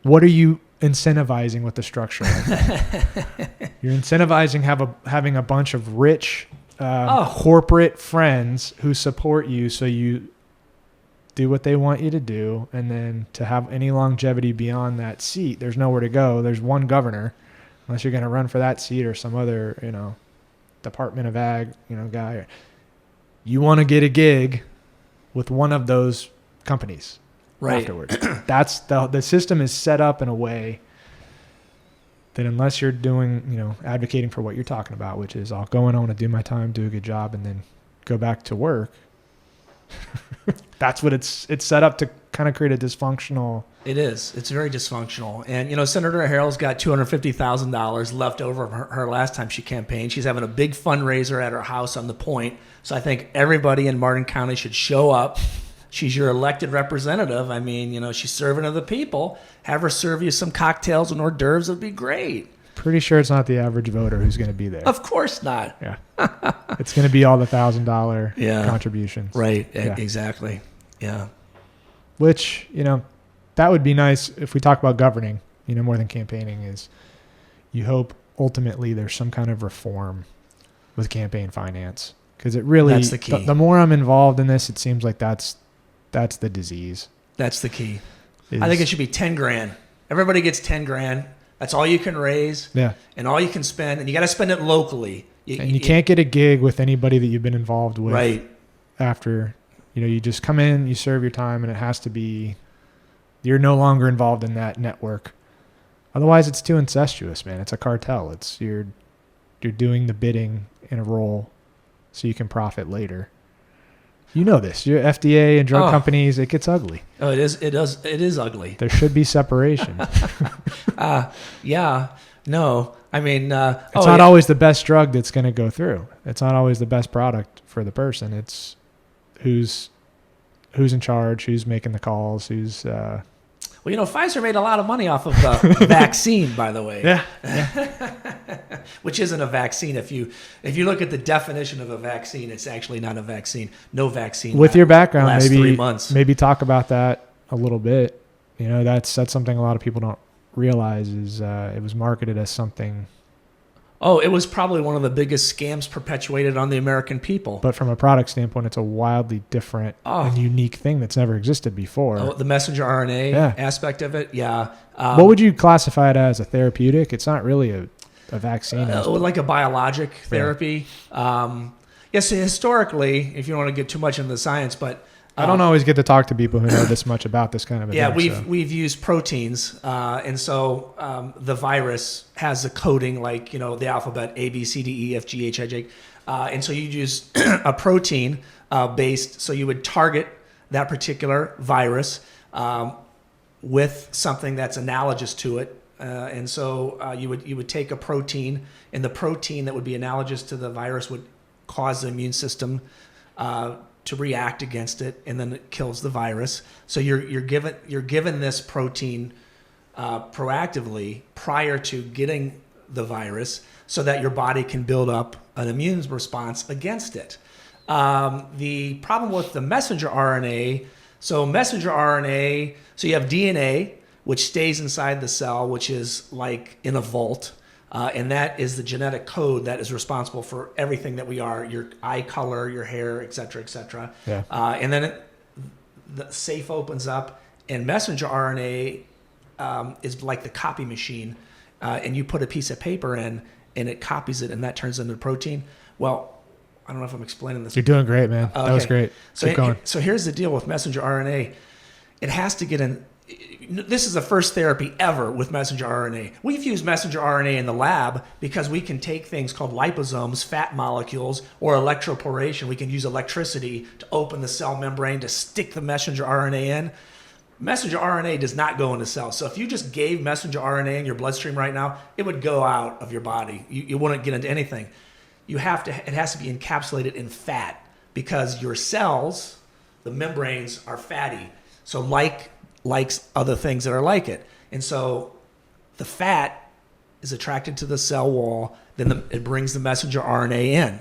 What are you incentivizing with the structure like that? You're incentivizing having a bunch of rich corporate friends who support you, so you do what they want you to do, and then to have any longevity beyond that seat, there's nowhere to go. There's one governor, unless you're going to run for that seat or some other, Department of Ag, guy. You want to get a gig with one of those companies. Right. Afterwards. That's the system is set up in a way that unless you're doing, advocating for what you're talking about, which is I'll go in, I want to do my time, do a good job, and then go back to work. That's what it's set up to kind of create a dysfunctional. It is. It's very dysfunctional. And, Senator Harrell's got $250,000 left over from her last time she campaigned. She's having a big fundraiser at her house on the Point. So I think everybody in Martin County should show up. She's your elected representative. I mean, she's serving to the people. Have her serve you some cocktails and hors d'oeuvres would be great. Pretty sure it's not the average voter who's going to be there. Of course not. Yeah. It's going to be all the $1,000 Yeah. contributions. Right. Yeah. Exactly. Yeah. Which, that would be nice if we talk about governing, more than campaigning, is you hope ultimately there's some kind of reform with campaign finance. Because it really, That's the key. The more I'm involved in this, it seems like that's the disease. That's the key. I think it should be 10 grand. Everybody gets 10 grand. That's all you can raise. Yeah. And all you can spend. And you got to spend it locally. You can't get a gig with anybody that you've been involved with. Right. After, you just come in, you serve your time, and it has to be, you're no longer involved in that network. Otherwise, it's too incestuous, man. It's a cartel. You're doing the bidding in a role so you can profit later. You know this. Your FDA and drug companies, it gets ugly. Oh, it is. It does. It is ugly. There should be separation. Yeah. No. I mean, it's not always the best drug that's going to go through. It's not always the best product for the person. It's who's in charge, who's making the calls, who's. Well, Pfizer made a lot of money off of the vaccine, by the way. Yeah. Which isn't a vaccine. If you look at the definition of a vaccine, it's actually not a vaccine. No vaccine. With your background, lasts 3 months. Maybe talk about that a little bit. That's something a lot of people don't realize is it was marketed as something. Oh, it was probably one of the biggest scams perpetuated on the American people. But from a product standpoint, it's a wildly different and unique thing that's never existed before. Oh, the messenger RNA aspect of it, yeah. What would you classify it as? A therapeutic? It's not really a vaccine. Like a biologic therapy. Yes, historically, if you don't want to get too much into the science, but I don't always get to talk to people who know this much about this kind of thing. Yeah, we've used proteins, and so the virus has a coding like the alphabet A, B, C, D, E, F, G, H, I, J, and so you use a protein based. So you would target that particular virus with something that's analogous to it, and so you would take a protein, and the protein that would be analogous to the virus would cause the immune system to react against it, and then it kills the virus. So you're given this protein proactively prior to getting the virus, so that your body can build up an immune response against it. The problem with the messenger RNA, so you have DNA, which stays inside the cell, which is like in a vault. And that is the genetic code that is responsible for everything that we are, your eye color, your hair, et cetera, et cetera. Yeah. And then the safe opens up, and messenger RNA is like the copy machine. And you put a piece of paper in, and it copies it, and that turns into protein. Well, I don't know if I'm explaining this. You're doing great, man. Okay. That was great. Keep going. So here's the deal with messenger RNA. It has to get in. This is the first therapy ever with messenger RNA. We've used messenger RNA in the lab because we can take things called liposomes, fat molecules, or electroporation. We can use electricity to open the cell membrane to stick the messenger RNA in. Messenger RNA does not go into cells. So if you just gave messenger RNA in your bloodstream right now, it would go out of your body. You wouldn't get into anything. It has to be encapsulated in fat, because your cells, the membranes, are fatty. So likes other things that are like it. And so the fat is attracted to the cell wall, then it brings the messenger RNA in.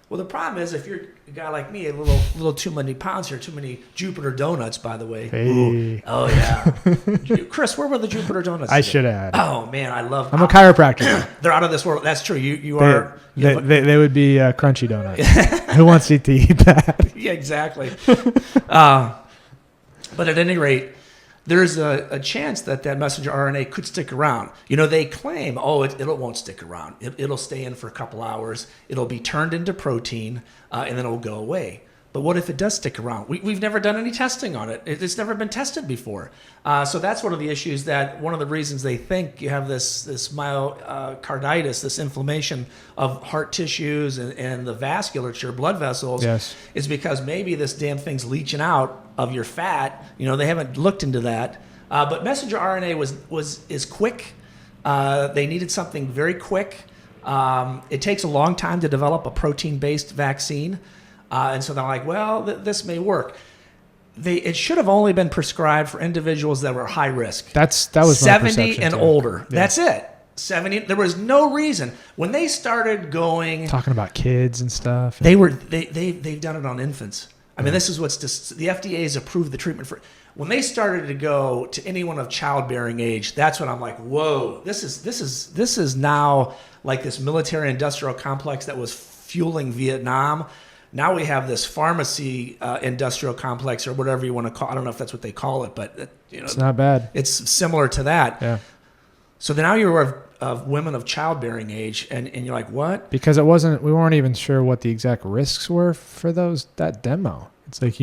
Well, the problem is, if you're a guy like me, a little too many pounds here, too many Jupiter donuts, by the way. Hey. Ooh. Oh, yeah. Chris, where were the Jupiter donuts I today? should add. Oh, man, I'm a chiropractor. They're out of this world. That's true. They would be crunchy donuts. Who wants to eat that? Yeah, exactly. But at any rate, there's a chance that messenger RNA could stick around. They claim, it won't stick around. It'll stay in for a couple hours. It'll be turned into protein, and then it'll go away. But what if it does stick around? We've never done any testing on it. It's never been tested before. So that's one of the issues, one of the reasons they think you have this myocarditis, this inflammation of heart tissues and the vasculature, blood vessels, yes, is because maybe this damn thing's leaching out of your fat. They haven't looked into that. But messenger RNA is quick. They needed something very quick. It takes a long time to develop a protein-based vaccine. And so they're like, well, this may work. It should have only been prescribed for individuals that were high risk. That was 70 my perception and too. older. Yeah. That's it. 70. There was no reason when they started going. Talking about kids and stuff. They've done it on infants. I mean, this is the FDA has approved the treatment for. When they started to go to anyone of childbearing age, that's when I'm like, whoa, this is now like this military industrial complex that was fueling Vietnam. Now we have this pharmacy industrial complex or whatever you want to call. I don't know if that's what they call it, but it's not bad. It's similar to that. Yeah. So now you're aware of women of childbearing age, and you're like, what? Because we weren't even sure what the exact risks were for that demo. It's like,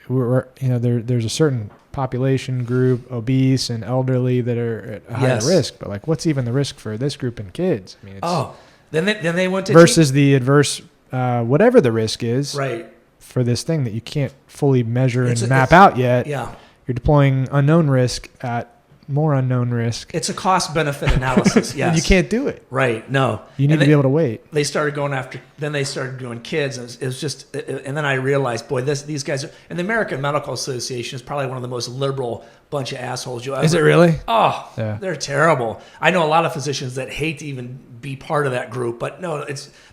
there's a certain population group, obese and elderly, that are at higher risk. But like, what's even the risk for this group and kids? I mean, it's then they went to versus the adverse, whatever the risk is, right, for this thing that you can't fully measure and map out yet. Yeah, you're deploying unknown risk at more unknown risk. It's a cost-benefit analysis, yes. And you can't do it. Right, no. You need to be able to wait. They started going after, then they started doing kids. It was just, and then I realized, boy, these guys are, and the American Medical Association is probably one of the most liberal bunch of assholes you'll ever. Is it really? Oh, yeah. They're terrible. I know a lot of physicians that hate to even be part of that group, but no,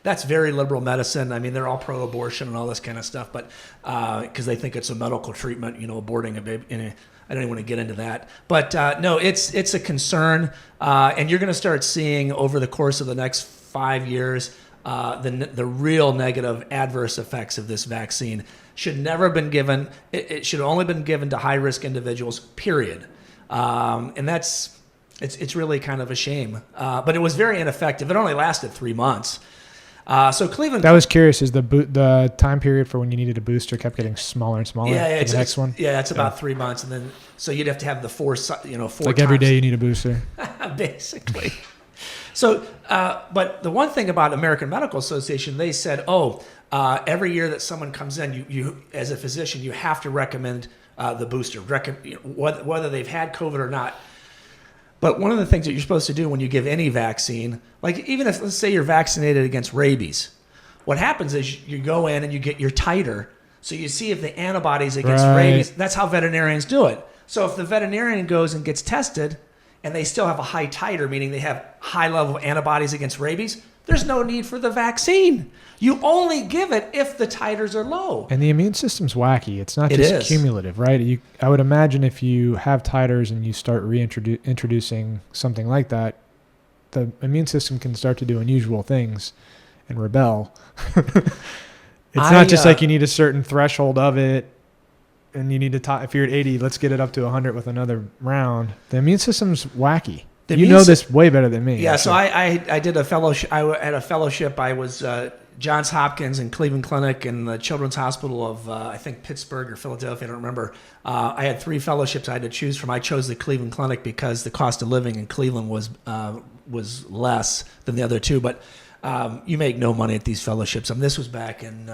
that's very liberal medicine. I mean, they're all pro-abortion and all this kind of stuff, but because they think it's a medical treatment, aborting a baby. I don't even want to get into that, but no, it's a concern, and you're going to start seeing over the course of the next 5 years the real negative adverse effects of this vaccine. Should never have been given. It should have only been given to high risk individuals. Period, and it's really kind of a shame. But it was very ineffective. It only lasted 3 months. So Cleveland. That was curious. Is the time period for when you needed a booster kept getting smaller and smaller? Yeah, the next one. Yeah, it's about 3 months, and then so you'd have to have the four. Like every day you need a booster. Basically. So, but the one thing about American Medical Association, they said, every year that someone comes in, you as a physician, you have to recommend the booster, whether they've had COVID or not. But one of the things that you're supposed to do when you give any vaccine, like even if, let's say you're vaccinated against rabies, what happens is you go in and you get your titer. So you see if the antibodies against rabies, that's how veterinarians do it. So if the veterinarian goes and gets tested and they still have a high titer, meaning they have high level of antibodies against rabies, there's no need for the vaccine. You only give it if the titers are low. And the immune system's wacky. It's not just cumulative, right? I would imagine if you have titers and you start introducing something like that, the immune system can start to do unusual things and rebel. It's not just like you need a certain threshold of it and you need to, if you're at 80, let's get it up to 100 with another round. The immune system's wacky. You know this way better than me. Yeah, actually. So I did a fellowship. I had a fellowship. I was Johns Hopkins and Cleveland Clinic and the Children's Hospital of I think Pittsburgh or Philadelphia. I don't remember. I had 3 fellowships I had to choose from. I chose the Cleveland Clinic because the cost of living in Cleveland was less than the other 2. But you make no money at these fellowships. I mean, this was back in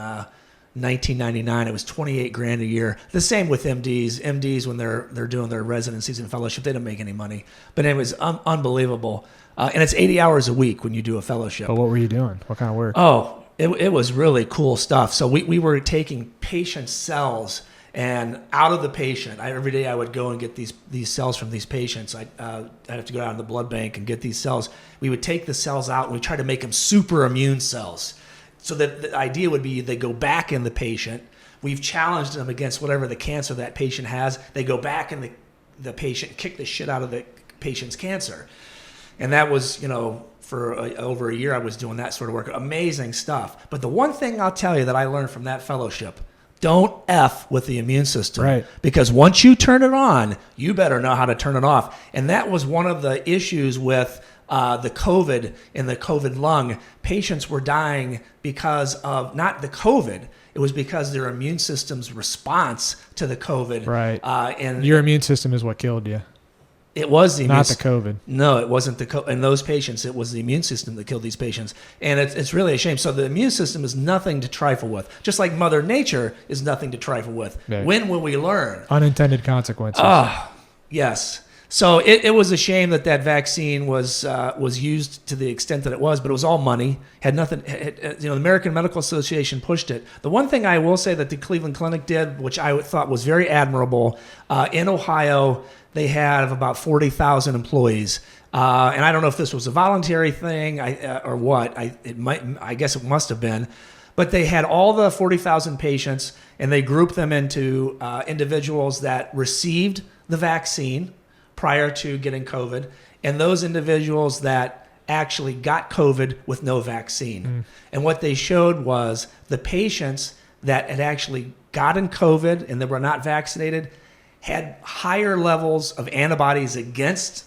1999. It was $28,000 a year. The same with MDs. MDs when they're doing their residencies and fellowship, they don't make any money. But it was unbelievable. And it's 80 hours a week when you do a fellowship. But what were you doing? What kind of work? Oh, it was really cool stuff. So we were taking patient cells and out of the patient. Every day I would go and get these cells from these patients. I'd have to go out to the blood bank and get these cells. We would take the cells out and we try to make them super immune cells. So that the idea would be they go back in the patient. We've challenged them against whatever the cancer that patient has. They go back in the patient, kick the shit out of the patient's cancer. And that was, for over a year I was doing that sort of work. Amazing stuff. But the one thing I'll tell you that I learned from that fellowship, don't F with the immune system. Right. Because once you turn it on, you better know how to turn it off. And that was one of the issues with the COVID and the COVID lung. Patients were dying because of not the COVID. It was because their immune system's response to the COVID. Right. And your immune system is what killed you. It was the not the COVID. No, it wasn't the COVID. In those patients, it was the immune system that killed these patients. And it's really a shame. So the immune system is nothing to trifle with. Just like Mother Nature is nothing to trifle with. Right. When will we learn? Unintended consequences. Yes. So it was a shame that vaccine was used to the extent that it was, but it was all money. Had nothing. The American Medical Association pushed it. The one thing I will say that the Cleveland Clinic did, which I thought was very admirable, in Ohio, they have about 40,000 employees. And I don't know if this was a voluntary thing or what. I guess it must have been. But they had all the 40,000 patients, and they grouped them into individuals that received the vaccine prior to getting COVID, and those individuals that actually got COVID with no vaccine. And what they showed was the patients that had actually gotten COVID and that were not vaccinated had higher levels of antibodies against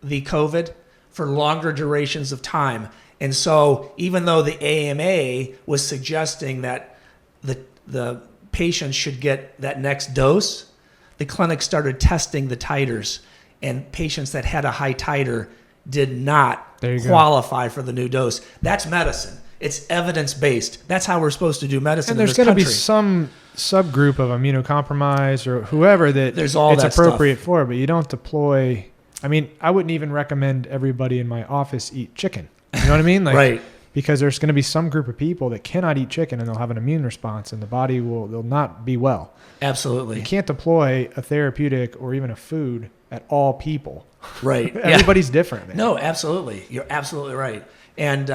the COVID for longer durations of time. And so even though the AMA was suggesting that the patients should get that next dose, the clinic started testing the titers, and patients that had a high titer did not qualify for the new dose. That's medicine. It's evidence-based. That's how we're supposed to do medicine. And there's going to be some subgroup of immunocompromised or whoever that there's all it's that appropriate stuff for, but you don't deploy. I mean, I wouldn't even recommend everybody in my office eat chicken. You know what I mean? Like, right. Because there's going to be some group of people that cannot eat chicken and they'll have an immune response and the body will not be well. Absolutely. You can't deploy a therapeutic or even a food at all people. Right. Everybody's different. Man. No, absolutely. You're absolutely right. And,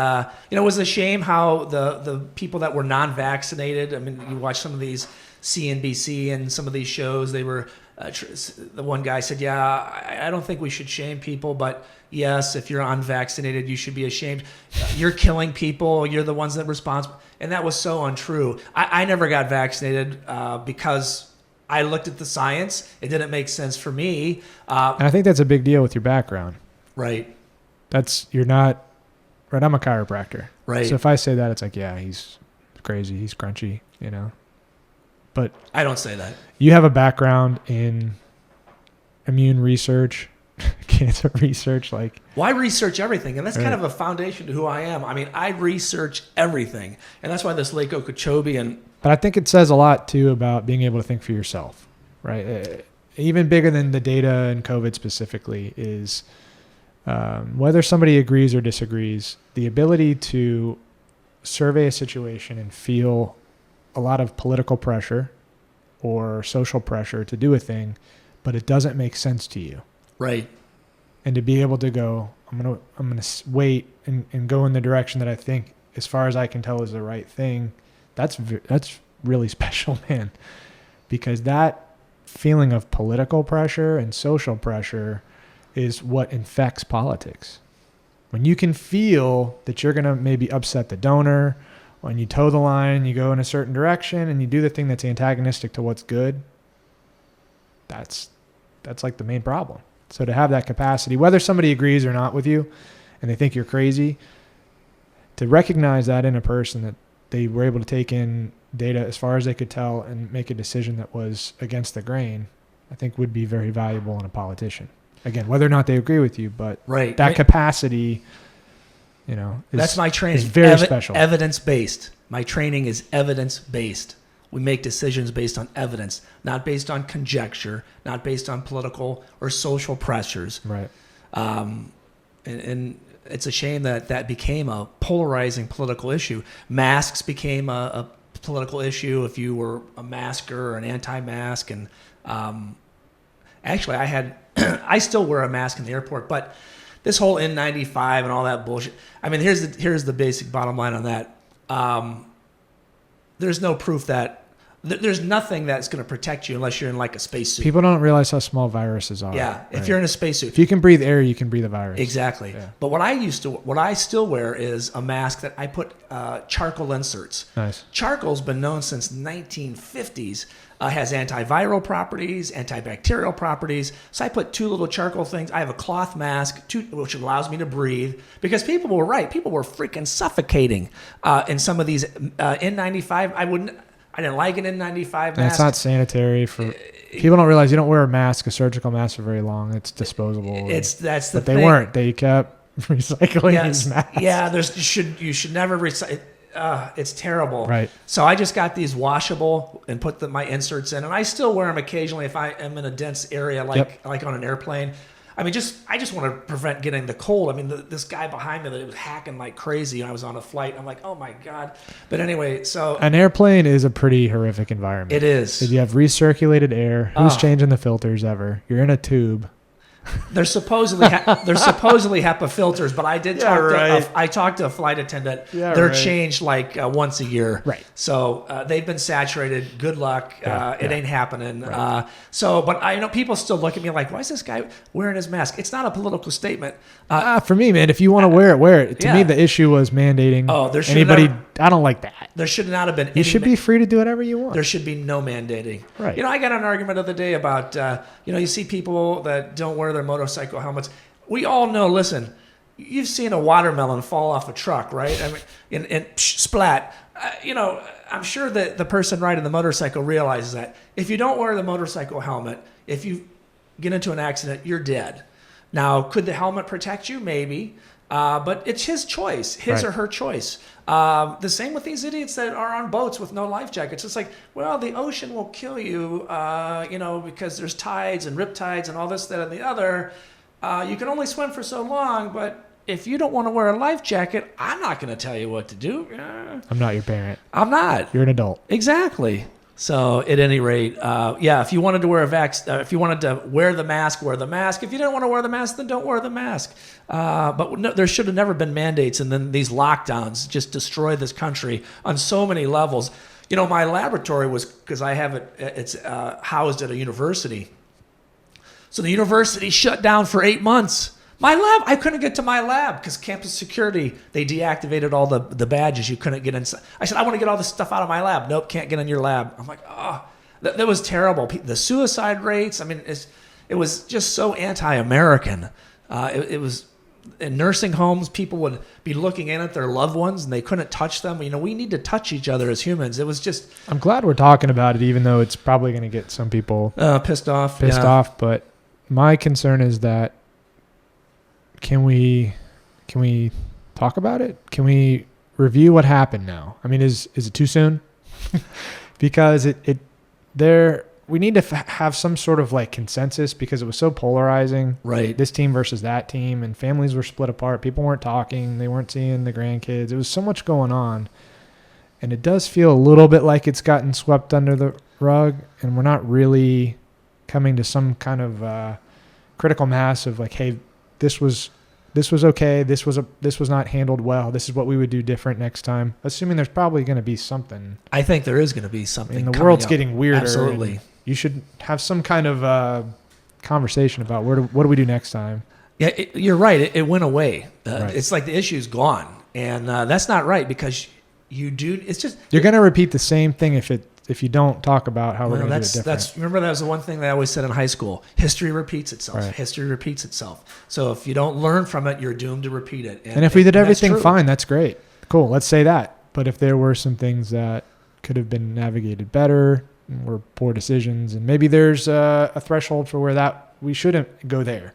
it was a shame how the people that were non-vaccinated, I mean, you watch some of these CNBC and some of these shows, they were, the one guy said, yeah, I don't think we should shame people, but yes, if you're unvaccinated, you should be ashamed. You're killing people. You're the ones that are responsible. And that was so untrue. I never got vaccinated because I looked at the science. It didn't make sense for me. And I think that's a big deal with your background. Right. You're not, right? I'm a chiropractor. Right. So if I say that, it's like, yeah, he's crazy. He's crunchy, But I don't say that. You have a background in immune research, cancer research, like. Well, I research everything, and that's kind of a foundation to who I am. I mean, I research everything, and that's why this Lake Okeechobee and. But I think it says a lot too about being able to think for yourself, right? Even bigger than the data and COVID specifically is whether somebody agrees or disagrees, the ability to survey a situation and feel a lot of political pressure or social pressure to do a thing, but it doesn't make sense to you. Right. And to be able to go, I'm gonna wait and go in the direction that I think, as far as I can tell, is the right thing. That's really special, man, because that feeling of political pressure and social pressure is what infects politics. When you can feel that you're gonna maybe upset the donor, when you toe the line, you go in a certain direction, and you do the thing that's antagonistic to what's good, that's like the main problem. So to have that capacity, whether somebody agrees or not with you, and they think you're crazy, to recognize that in a person, that they were able to take in data as far as they could tell and make a decision that was against the grain, I think would be very valuable in a politician. Again, whether or not they agree with you, but right. that capacity, that's my training. Is very special. Evidence-based. My training is evidence-based. We make decisions based on evidence, not based on conjecture, not based on political or social pressures. Right. And it's a shame that became a polarizing political issue. Masks became a political issue if you were a masker or an anti-mask. And actually, I still wear a mask in the airport, but this whole N95 and all that bullshit. I mean, here's the basic bottom line on that. There's no proof that there's nothing that's going to protect you unless you're in like a spacesuit. People don't realize how small viruses are. Yeah, if you're in a spacesuit. If you can breathe air, you can breathe a virus. Exactly. Yeah. But what I still wear is a mask that I put charcoal inserts. Nice. Charcoal's been known since 1950s. Has antiviral properties, antibacterial properties. So I put two little charcoal things. I have a cloth mask, which allows me to breathe. Because people were right. People were freaking suffocating in some of these N95. I didn't like an N95 mask. It's not sanitary for people. Don't realize you don't wear a surgical mask for very long. It's disposable. That's the but thing. They weren't. They kept recycling these masks. Yeah, you should never recycle. It's terrible. Right. So I just got these washable and put my inserts in, and I still wear them occasionally if I am in a dense area like on an airplane. I mean, I just want to prevent getting the cold. I mean, this guy behind me that was hacking like crazy. And I was on a flight. I'm like, oh my God. But anyway, so An airplane is a pretty horrific environment. it is. You have recirculated air. Who's changing the filters ever? You're in a tube. They're supposedly HEPA filters, but I did talk right. to I talked to a flight attendant. Yeah, They're right. changed like once a year. Right. So they've been saturated. Good luck. It ain't happening. Right. But I know people still look at me like, why is this guy wearing his mask? It's not a political statement. For me, man, if you want to wear it, wear it. To Yeah. me, the issue was mandating There should anybody. never- I don't like that. There should not have been. You should be free to do whatever you want. There should be no mandating. Right. I got an argument the other day about, you see people that don't wear their motorcycle helmets. We all know, listen, you've seen a watermelon fall off a truck, right? I mean, and splat. I'm sure that the person riding the motorcycle realizes that if you don't wear the motorcycle helmet, if you get into an accident, you're dead. Now, could the helmet protect you? Maybe. But it's his choice, his Right. or her choice. The same with these idiots that are on boats with no life jackets. It's like, well, the ocean will kill you, because there's tides and riptides and all this, that, and the other. You can only swim for so long, but if you don't want to wear a life jacket, I'm not going to tell you what to do. I'm not your parent. I'm not. You're an adult. Exactly. So at any rate, if you wanted to wear if you wanted to wear the mask, wear the mask. If you didn't want to wear the mask, then don't wear the mask. But no, there should have never been mandates, and then these lockdowns just destroy this country on so many levels. My laboratory was, because I have it's housed at a university. So the university shut down for 8 months. My lab, I couldn't get to my lab because campus security, they deactivated all the badges. You couldn't get inside. I said, I want to get all this stuff out of my lab. Nope, can't get in your lab. I'm like, that was terrible. The suicide rates, I mean, it was just so anti-American. It was in nursing homes, people would be looking in at their loved ones and they couldn't touch them. We need to touch each other as humans. It was just... I'm glad we're talking about it, even though it's probably going to get some people pissed off. But my concern is that can we talk about it? Can we review what happened now? I mean, is it too soon? Because we need to have some sort of like consensus, because it was so polarizing. Right. This team versus that team, and families were split apart. People weren't talking. They weren't seeing the grandkids. It was so much going on. And it does feel a little bit like it's gotten swept under the rug, and we're not really coming to some kind of critical mass of like, hey, this was okay. This was not handled well. This is what we would do different next time. Assuming there's probably going to be something. I think there is going to be something. And the world's up. getting weirder. Absolutely. You should have some kind of conversation about what do we do next time. Yeah, you're right. It went away. Right. It's like the issue's gone, and that's not right, because you do. It's just you're going to repeat the same thing if you don't talk about how we're going to do it different. Remember, that was the one thing that I always said in high school. History repeats itself. Right. History repeats itself. So if you don't learn from it, you're doomed to repeat it. And if we did everything that's fine, that's great. Cool. Let's say that. But if there were some things that could have been navigated better, or poor decisions, and maybe there's a threshold for where that we shouldn't go there.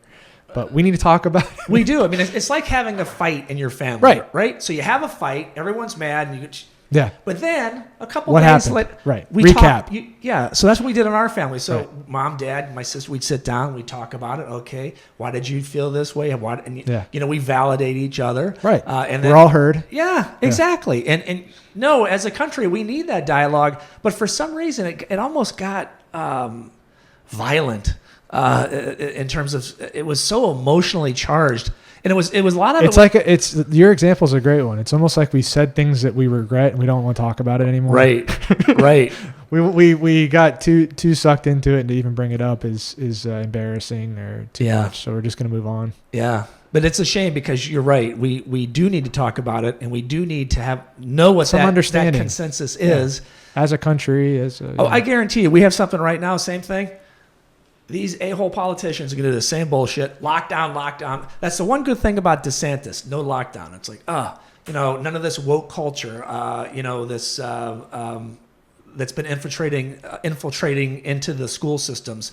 But we need to talk about it. We do. I mean, it's like having a fight in your family. Right. Right? So you have a fight. Everyone's mad. And Yeah. But then a couple What days happened? later, Right. we Recap. So that's what we did in our family. So Right. mom, dad, my sister, we'd sit down, we'd talk about it. Okay, why did you feel this way? We validate each other. Right. And then, we're all heard. Yeah, exactly. And no, as a country, we need that dialogue. But for some reason, it almost got violent in terms of, it was so emotionally charged. And it was a lot of Your example's a great one. It's almost like we said things that we regret and we don't want to talk about it anymore. Right. We got too sucked into it, and to even bring it up is embarrassing or too much. So we're just going to move on. Yeah. But it's a shame, because you're right. We do need to talk about it, and we do need to know what Some that understanding. consensus is. As a country, I guarantee you, we have something right now, same thing. These a-hole politicians are going to do the same bullshit. Lockdown. That's the one good thing about DeSantis. No lockdown. It's like, none of this woke culture, this that's been infiltrating into the school systems,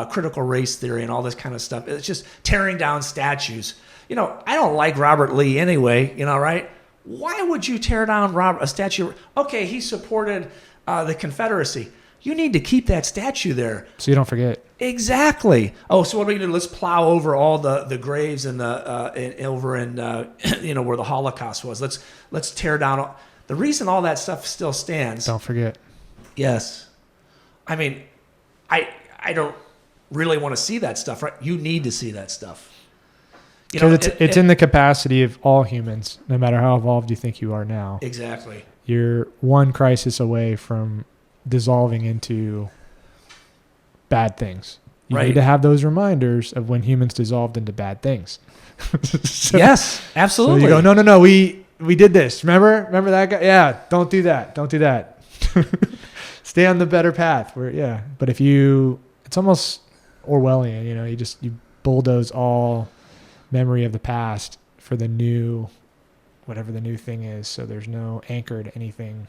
critical race theory and all this kind of stuff. It's just tearing down statues. I don't like Robert Lee anyway, right? Why would you tear down a statue? Okay, he supported the Confederacy. You need to keep that statue there. So you don't forget. Exactly. Oh, so what are we going to do? Let's plow over all the graves and over in where the Holocaust was. Let's tear down the reason all that stuff still stands. Don't forget. Yes. I mean, I don't really want to see that stuff, right? You need to see that stuff. Because it's in the capacity of all humans, no matter how evolved you think you are now. Exactly. You're one crisis away from dissolving into bad things. You need to have those reminders of when humans dissolved into bad things. Yes, absolutely. So you go, no, we did this. Remember that guy? Yeah, don't do that. Don't do that. Stay on the better path. But it's almost Orwellian, you bulldoze all memory of the past for the new, whatever the new thing is. So there's no anchor to anything.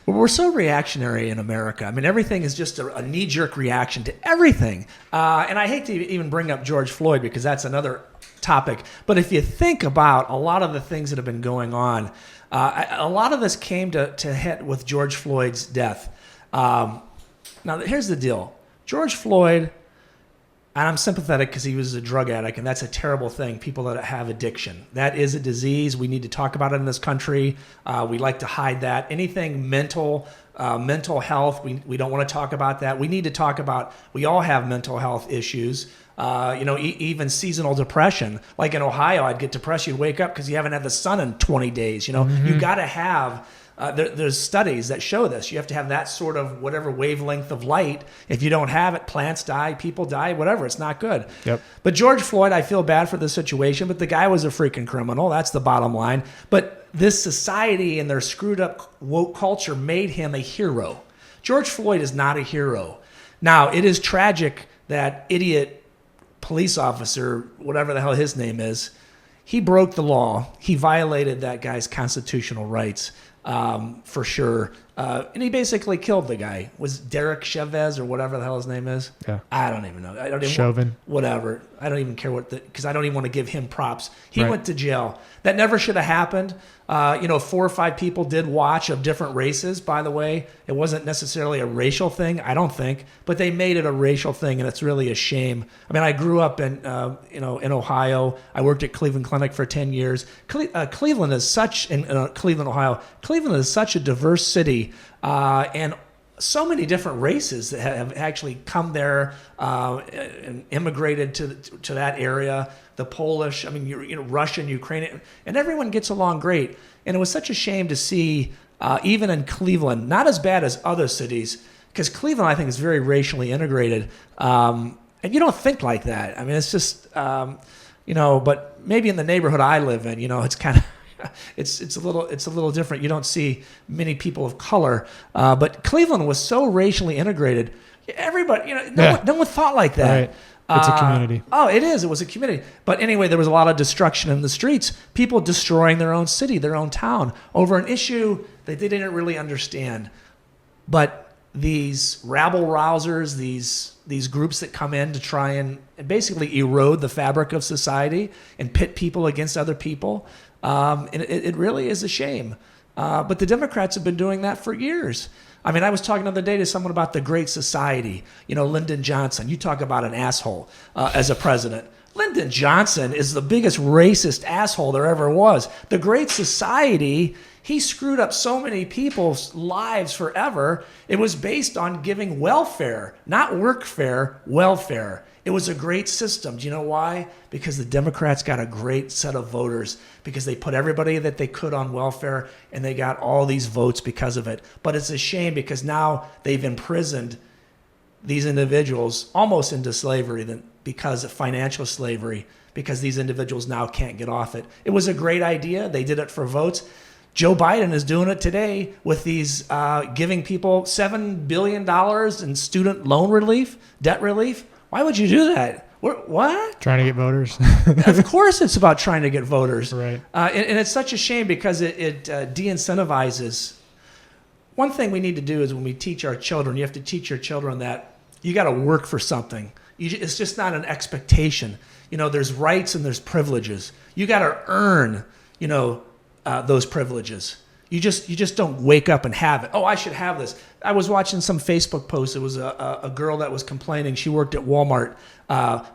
Well, we're so reactionary in America. I mean, everything is just a knee-jerk reaction to everything. And I hate to even bring up George Floyd because that's another topic. But if you think about a lot of the things that have been going on, a lot of this came to hit with George Floyd's death. Now, here's the deal. George Floyd, and I'm sympathetic because he was a drug addict, and that's a terrible thing, people that have addiction. That is a disease. We need to talk about it in this country. We like to hide that. Anything mental health, we don't want to talk about that. We need to talk about, we all have mental health issues. Even seasonal depression. Like in Ohio, I'd get depressed. You'd wake up because you haven't had the sun in 20 days. You got to have... there's studies that show this. You have to have that sort of whatever wavelength of light. If you don't have it, plants die, people die, whatever. It's not good. Yep. But George Floyd, I feel bad for the situation, but the guy was a freaking criminal. That's the bottom line. But this society and their screwed up woke culture made him a hero. George Floyd is not a hero. Now, it is tragic that idiot police officer, whatever the hell his name is, he broke the law. He violated that guy's constitutional rights. For sure. And he basically killed the guy. Was Derek Chavez or whatever the hell his name is? Yeah. I don't even know. I don't even Chauvin. Whatever. I don't even care because I don't even want to give him props. He went to jail. That never should have happened. 4 or 5 people did watch of different races, by the way. It wasn't necessarily a racial thing, I don't think, but they made it a racial thing, and it's really a shame. I mean, I grew up in Ohio. I worked at Cleveland Clinic for 10 years. Cleveland is such, in Cleveland, Ohio, Cleveland is such a diverse city, and so many different races that have actually come there and immigrated to that area. The Polish, Russian, Ukrainian, and everyone gets along great. And it was such a shame to see, even in Cleveland, not as bad as other cities, because Cleveland, I think, is very racially integrated. And you don't think like that. I mean, it's just, but maybe in the neighborhood I live in, it's kind of, it's a little different. You don't see many people of color, but Cleveland was so racially integrated. Everybody, no one thought like that. Right. It's a community. It is. It was a community. But anyway, there was a lot of destruction in the streets. People destroying their own city, their own town, over an issue that they didn't really understand. But these rabble-rousers, these groups that come in to try and basically erode the fabric of society and pit people against other people, and it really is a shame. But the Democrats have been doing that for years. I mean, I was talking the other day to someone about the Great Society. Lyndon Johnson. You talk about an asshole as a president. Lyndon Johnson is the biggest racist asshole there ever was. The Great Society, he screwed up so many people's lives forever. It was based on giving welfare, not workfare, welfare. It was a great system. Do you know why? Because the Democrats got a great set of voters because they put everybody that they could on welfare and they got all these votes because of it. But it's a shame because now they've imprisoned these individuals almost into slavery because of financial slavery, because these individuals now can't get off it. It was a great idea. They did it for votes. Joe Biden is doing it today with these giving people $7 billion in student loan relief, debt relief. Why would you do that? What? Trying to get voters. Of course it's about trying to get voters. Right. And it's such a shame because it de-incentivizes. One thing we need to do is when we teach our children, you have to teach your children that you got to work for something. It's just not an expectation. There's rights and there's privileges. You got to earn, those privileges. You just don't wake up and have it. Oh, I should have this. I was watching some Facebook post. It was a girl that was complaining. She worked at Walmart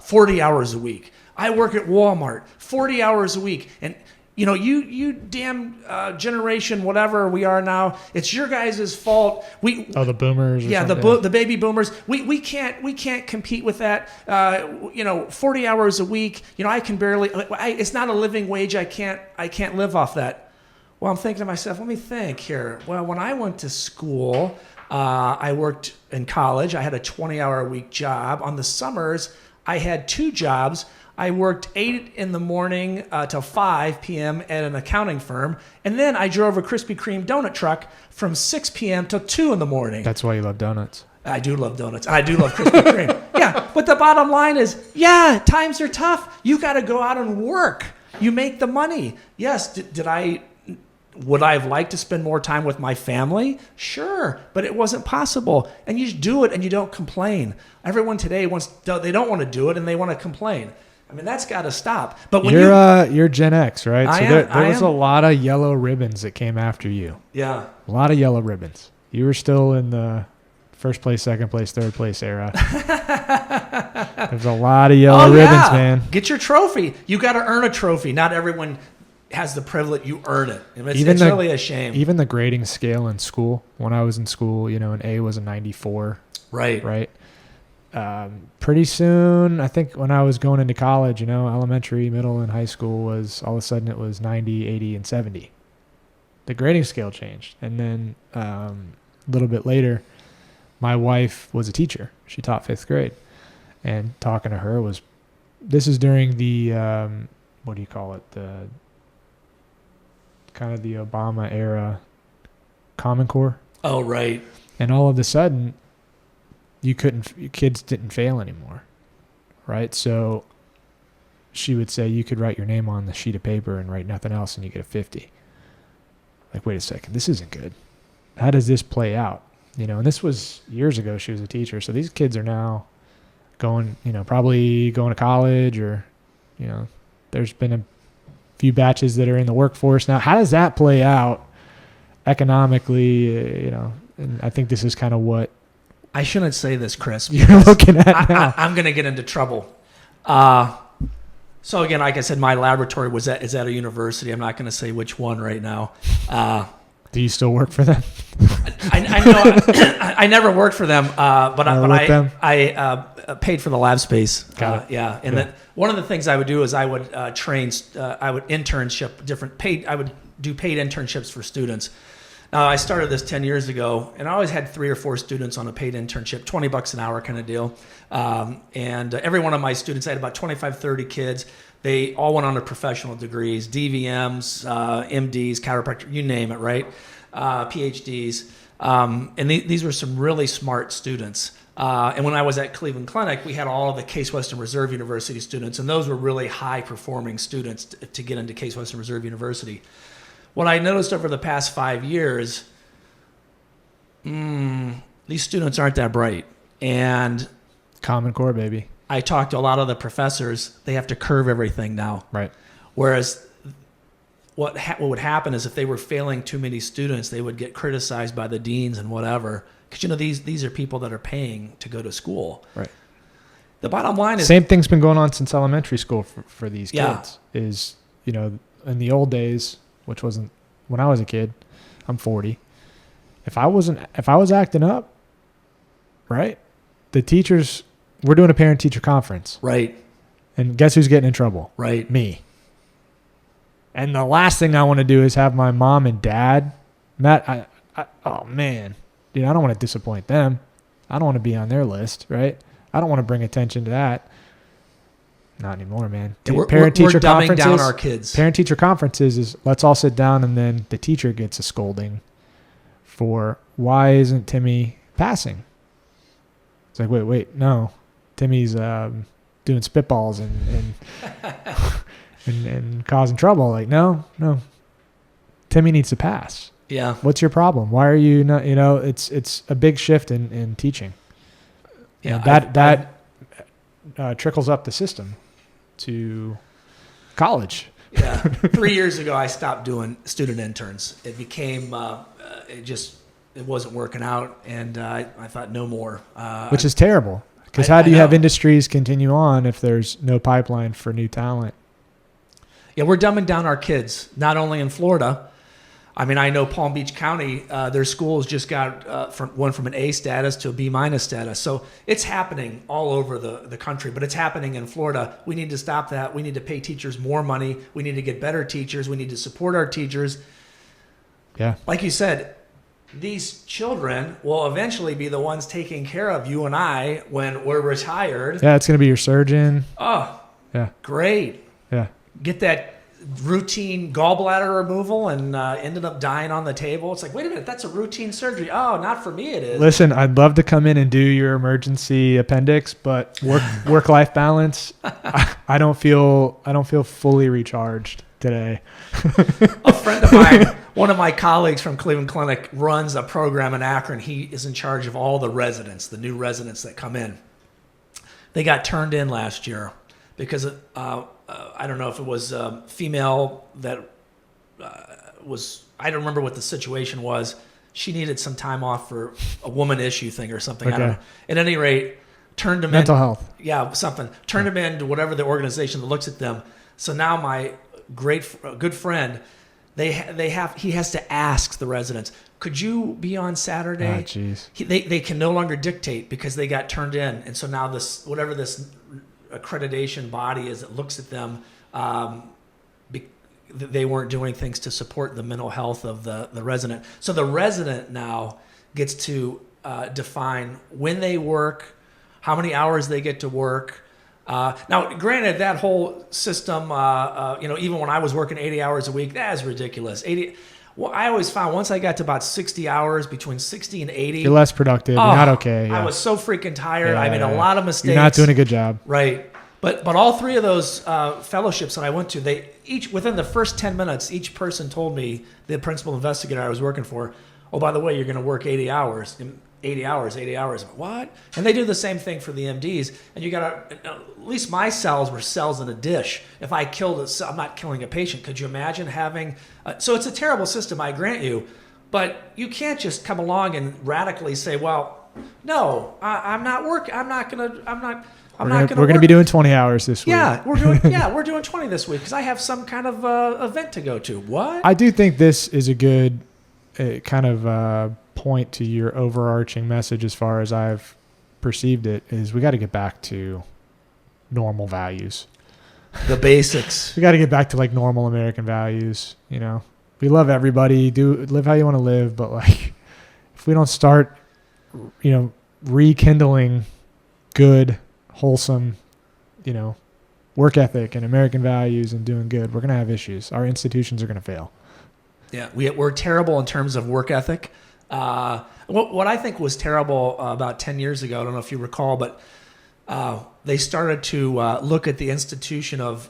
40 hours a week. I work at Walmart 40 hours a week. And, you damn generation, whatever we are now, it's your guys' fault. The boomers. Yeah, the baby boomers. We can't compete with that. 40 hours a week. I can barely. It's not a living wage. I can't live off that. Well, I'm thinking to myself, let me think here. Well, when I went to school, I worked in college. I had a 20-hour-a-week job. On the summers, I had 2 jobs. I worked 8 in the morning till 5 p.m. at an accounting firm. And then I drove a Krispy Kreme donut truck from 6 p.m. till 2 in the morning. That's why you love donuts. I do love donuts. I do love Krispy Kreme. Yeah, but the bottom line is, times are tough. You got to go out and work. You make the money. Yes, would I have liked to spend more time with my family? Sure, but it wasn't possible. And you just do it and you don't complain. Everyone today they don't want to do it and they want to complain. I mean, that's got to stop. But when you're Gen X, right? There was a lot of yellow ribbons that came after you. Yeah. A lot of yellow ribbons. You were still in the first place, second place, third place era. There's a lot of yellow ribbons, man. Get your trophy. You got to earn a trophy. Not everyone has the privilege. You earn it. It's really a shame. Even the grading scale in school. When I was in school, an A was a 94. Right. Pretty soon, I think when I was going into college, elementary, middle, and high school was all of a sudden it was 90, 80, and 70. The grading scale changed. And then a little bit later, my wife was a teacher. She taught 5th grade. And talking to her this is during the, what do you call it? The kind of the Obama era Common Core. Oh, right. And all of a sudden, your kids didn't fail anymore, right? So she would say you could write your name on the sheet of paper and write nothing else and you get a 50. Like, wait a second, this isn't good. How does this play out? And this was years ago. She was a teacher. So these kids are now going, probably going to college or, there's been a few batches that are in the workforce now. How does that play out economically? And I think this is kind of what I shouldn't say this, Chris. You're looking at now. I'm going to get into trouble. So again, like I said, my laboratory is at a university. I'm not going to say which one right now. Do you still work for them? I know I never worked for them, but I paid for the lab space. Got it. Yeah, and then one of the things I would do is I would I would do paid internships for students. I started this 10 years ago, and I always had 3 or 4 students on a paid internship, $20 an hour kind of deal. And every one of my students, I had about 25, 30 kids. They all went on to professional degrees, DVMs, MDs, chiropractor, you name it, right? PhDs. And these were some really smart students. And when I was at Cleveland Clinic, we had all of the Case Western Reserve University students, and those were really high-performing students to get into Case Western Reserve University. What I noticed over the past 5 years, these students aren't that bright. And Common Core, baby. I talked to a lot of the professors. They have to curve everything now. Right. Whereas what would happen is if they were failing too many students, they would get criticized by the deans and whatever. Because, these are people that are paying to go to school. Right. The bottom line is... Same thing's been going on since elementary school for these kids. Yeah. Is, in the old days... which wasn't when I was a kid. I'm 40. If I was acting up, right? The teachers, we're doing a parent-teacher conference. Right. And guess who's getting in trouble? Right. Me. And the last thing I want to do is have my mom and dad, oh man, dude, I don't want to disappoint them. I don't want to be on their list, right? I don't want to bring attention to that. Not anymore, man. We're dumbing down our kids. Parent-teacher conferences is let's all sit down and then the teacher gets a scolding for why isn't Timmy passing? It's like, wait, no. Timmy's doing spitballs and causing trouble. Like, no. Timmy needs to pass. Yeah. What's your problem? Why are you not, it's a big shift in teaching. Yeah. That trickles up the system to college Yeah. 3 years ago, I stopped doing student interns. It became, it wasn't working out, and I thought no more. Which is terrible. Because I how do you have know. industries continue on if there's no pipeline for new talent? Yeah, we're dumbing down our kids, not only in Florida. I mean, I know Palm Beach County, their schools just got went from an A status to a B minus status. So it's happening all over the country, but it's happening in Florida. We need to stop that. We need to pay teachers more money. We need to get better teachers. We need to support our teachers. Yeah. Like you said, these children will eventually be the ones taking care of you and I when we're retired. Yeah, it's going to be your surgeon. Oh, Yeah. great. Yeah. Get that routine gallbladder removal and ended up dying on the table. It's like, wait a minute, that's a routine surgery. Oh, not for me it is. Listen, I'd love to come in and do your emergency appendix, but work-life balance, I don't feel fully recharged today. A friend of mine, one of my colleagues from Cleveland Clinic, runs a program in Akron. He is in charge of all the residents, the new residents that come in. They got turned in last year because I don't know if it was female that was, I don't remember what the situation was. She needed some time off for a woman issue thing or something. I don't know. At any rate, turned them Mental health. Yeah, something. Turned them into whatever the organization that looks at them. So now my good friend, he has to ask the residents, could you be on Saturday? Oh, jeez. They can no longer dictate because they got turned in. And so now this, whatever this accreditation body is that looks at them, they weren't doing things to support the mental health of the resident. So the resident now gets to define when they work, how many hours they get to work. Now, granted, that whole system, even when I was working 80 hours a week, that is ridiculous. Well, I always found once I got to about 60 hours, between 60 and 80. You're less productive. You're not okay. Yeah. I was so freaking tired. Yeah, I made a lot of mistakes. You're not doing a good job. Right. But all three of those fellowships that I went to, they each within the first 10 minutes, each person told me, the principal investigator I was working for, oh, by the way, you're going to work 80 hours. 80 hours. What? And they do the same thing for the MDs. And you got to, at least my cells were cells in a dish. If I killed a cell, I'm not killing a patient. Could you imagine having, so it's a terrible system, I grant you, but you can't just come along and radically say, well, no, I'm not working. We're going to be doing 20 hours this week. Yeah, we're doing 20 this week because I have some kind of event to go to. What? I do think this is a good kind of point to your overarching message, as far as I've perceived it, is we got to get back to normal values. The basics. We got to get back to like normal American values. You know, we love everybody. Live how you want to live, but like, if we don't start, rekindling good, wholesome, work ethic and American values and doing good, we're going to have issues. Our institutions are going to fail. Yeah, we're terrible in terms of work ethic. What I think was terrible about 10 years ago, I don't know if you recall, but they started to look at the institution of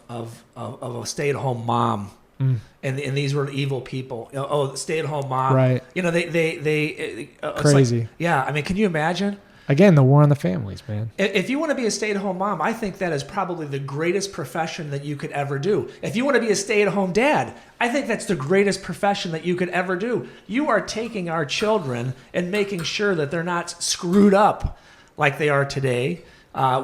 a stay-at-home mom. And these were evil people. Stay-at-home mom. Right. They crazy. Like, yeah, I mean, can you imagine? Again, the war on the families, man. If you want to be a stay-at-home mom, I think that is probably the greatest profession that you could ever do. If you want to be a stay-at-home dad, I think that's the greatest profession that you could ever do. You are taking our children and making sure that they're not screwed up like they are today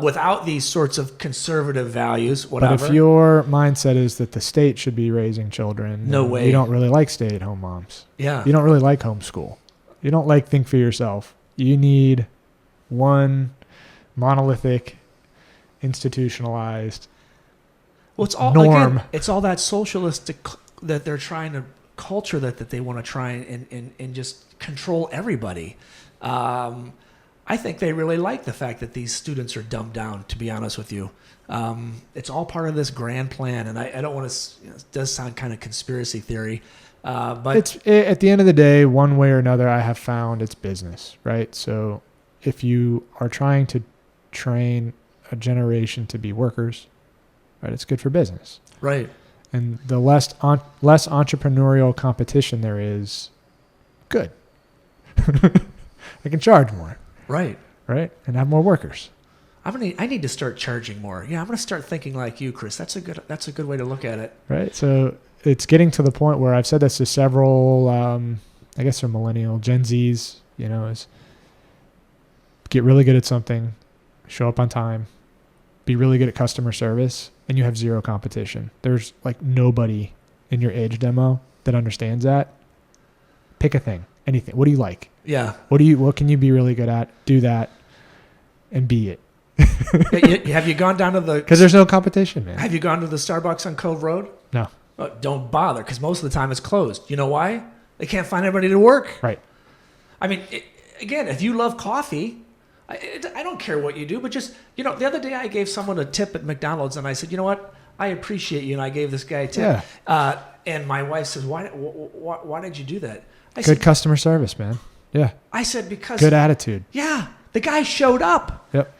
without these sorts of conservative values, whatever. But if your mindset is that the state should be raising children, no way. You don't really like stay-at-home moms. Yeah. You don't really like homeschool. You don't like think for yourself. You need one monolithic, institutionalized norm. It's all that socialistic that they're trying to culture that they want to try and just control everybody. I think they really like the fact that these students are dumbed down, to be honest with you. It's all part of this grand plan, and I don't want to, it does sound kind of conspiracy theory, but it's at the end of the day, one way or another, I have found it's business, right? So if you are trying to train a generation to be workers, right, it's good for business. Right. And the less entrepreneurial competition there is, good. I can charge more. Right. Right? And have more workers. I need to start charging more. Yeah, I'm gonna start thinking like you, Chris. That's a good way to look at it. Right. So it's getting to the point where I've said this to several, I guess they're millennial, Gen Zs, is get really good at something, show up on time, be really good at customer service, and you have zero competition. There's like nobody in your age demo that understands that. Pick a thing, anything. What do you like? Yeah. What can you be really good at? Do that and be it. Have you gone down to the... Because there's no competition, man. Have you gone to the Starbucks on Cove Road? No. Don't bother, because most of the time it's closed. You know why? They can't find anybody to work. Right. I mean, again, if you love coffee, I don't care what you do, but just, the other day I gave someone a tip at McDonald's, and I said, you know what? I appreciate you, and I gave this guy a tip. Yeah. And my wife says, why did you do that? Good customer service, man. Yeah. I said, because... Good attitude. Yeah. The guy showed up. Yep.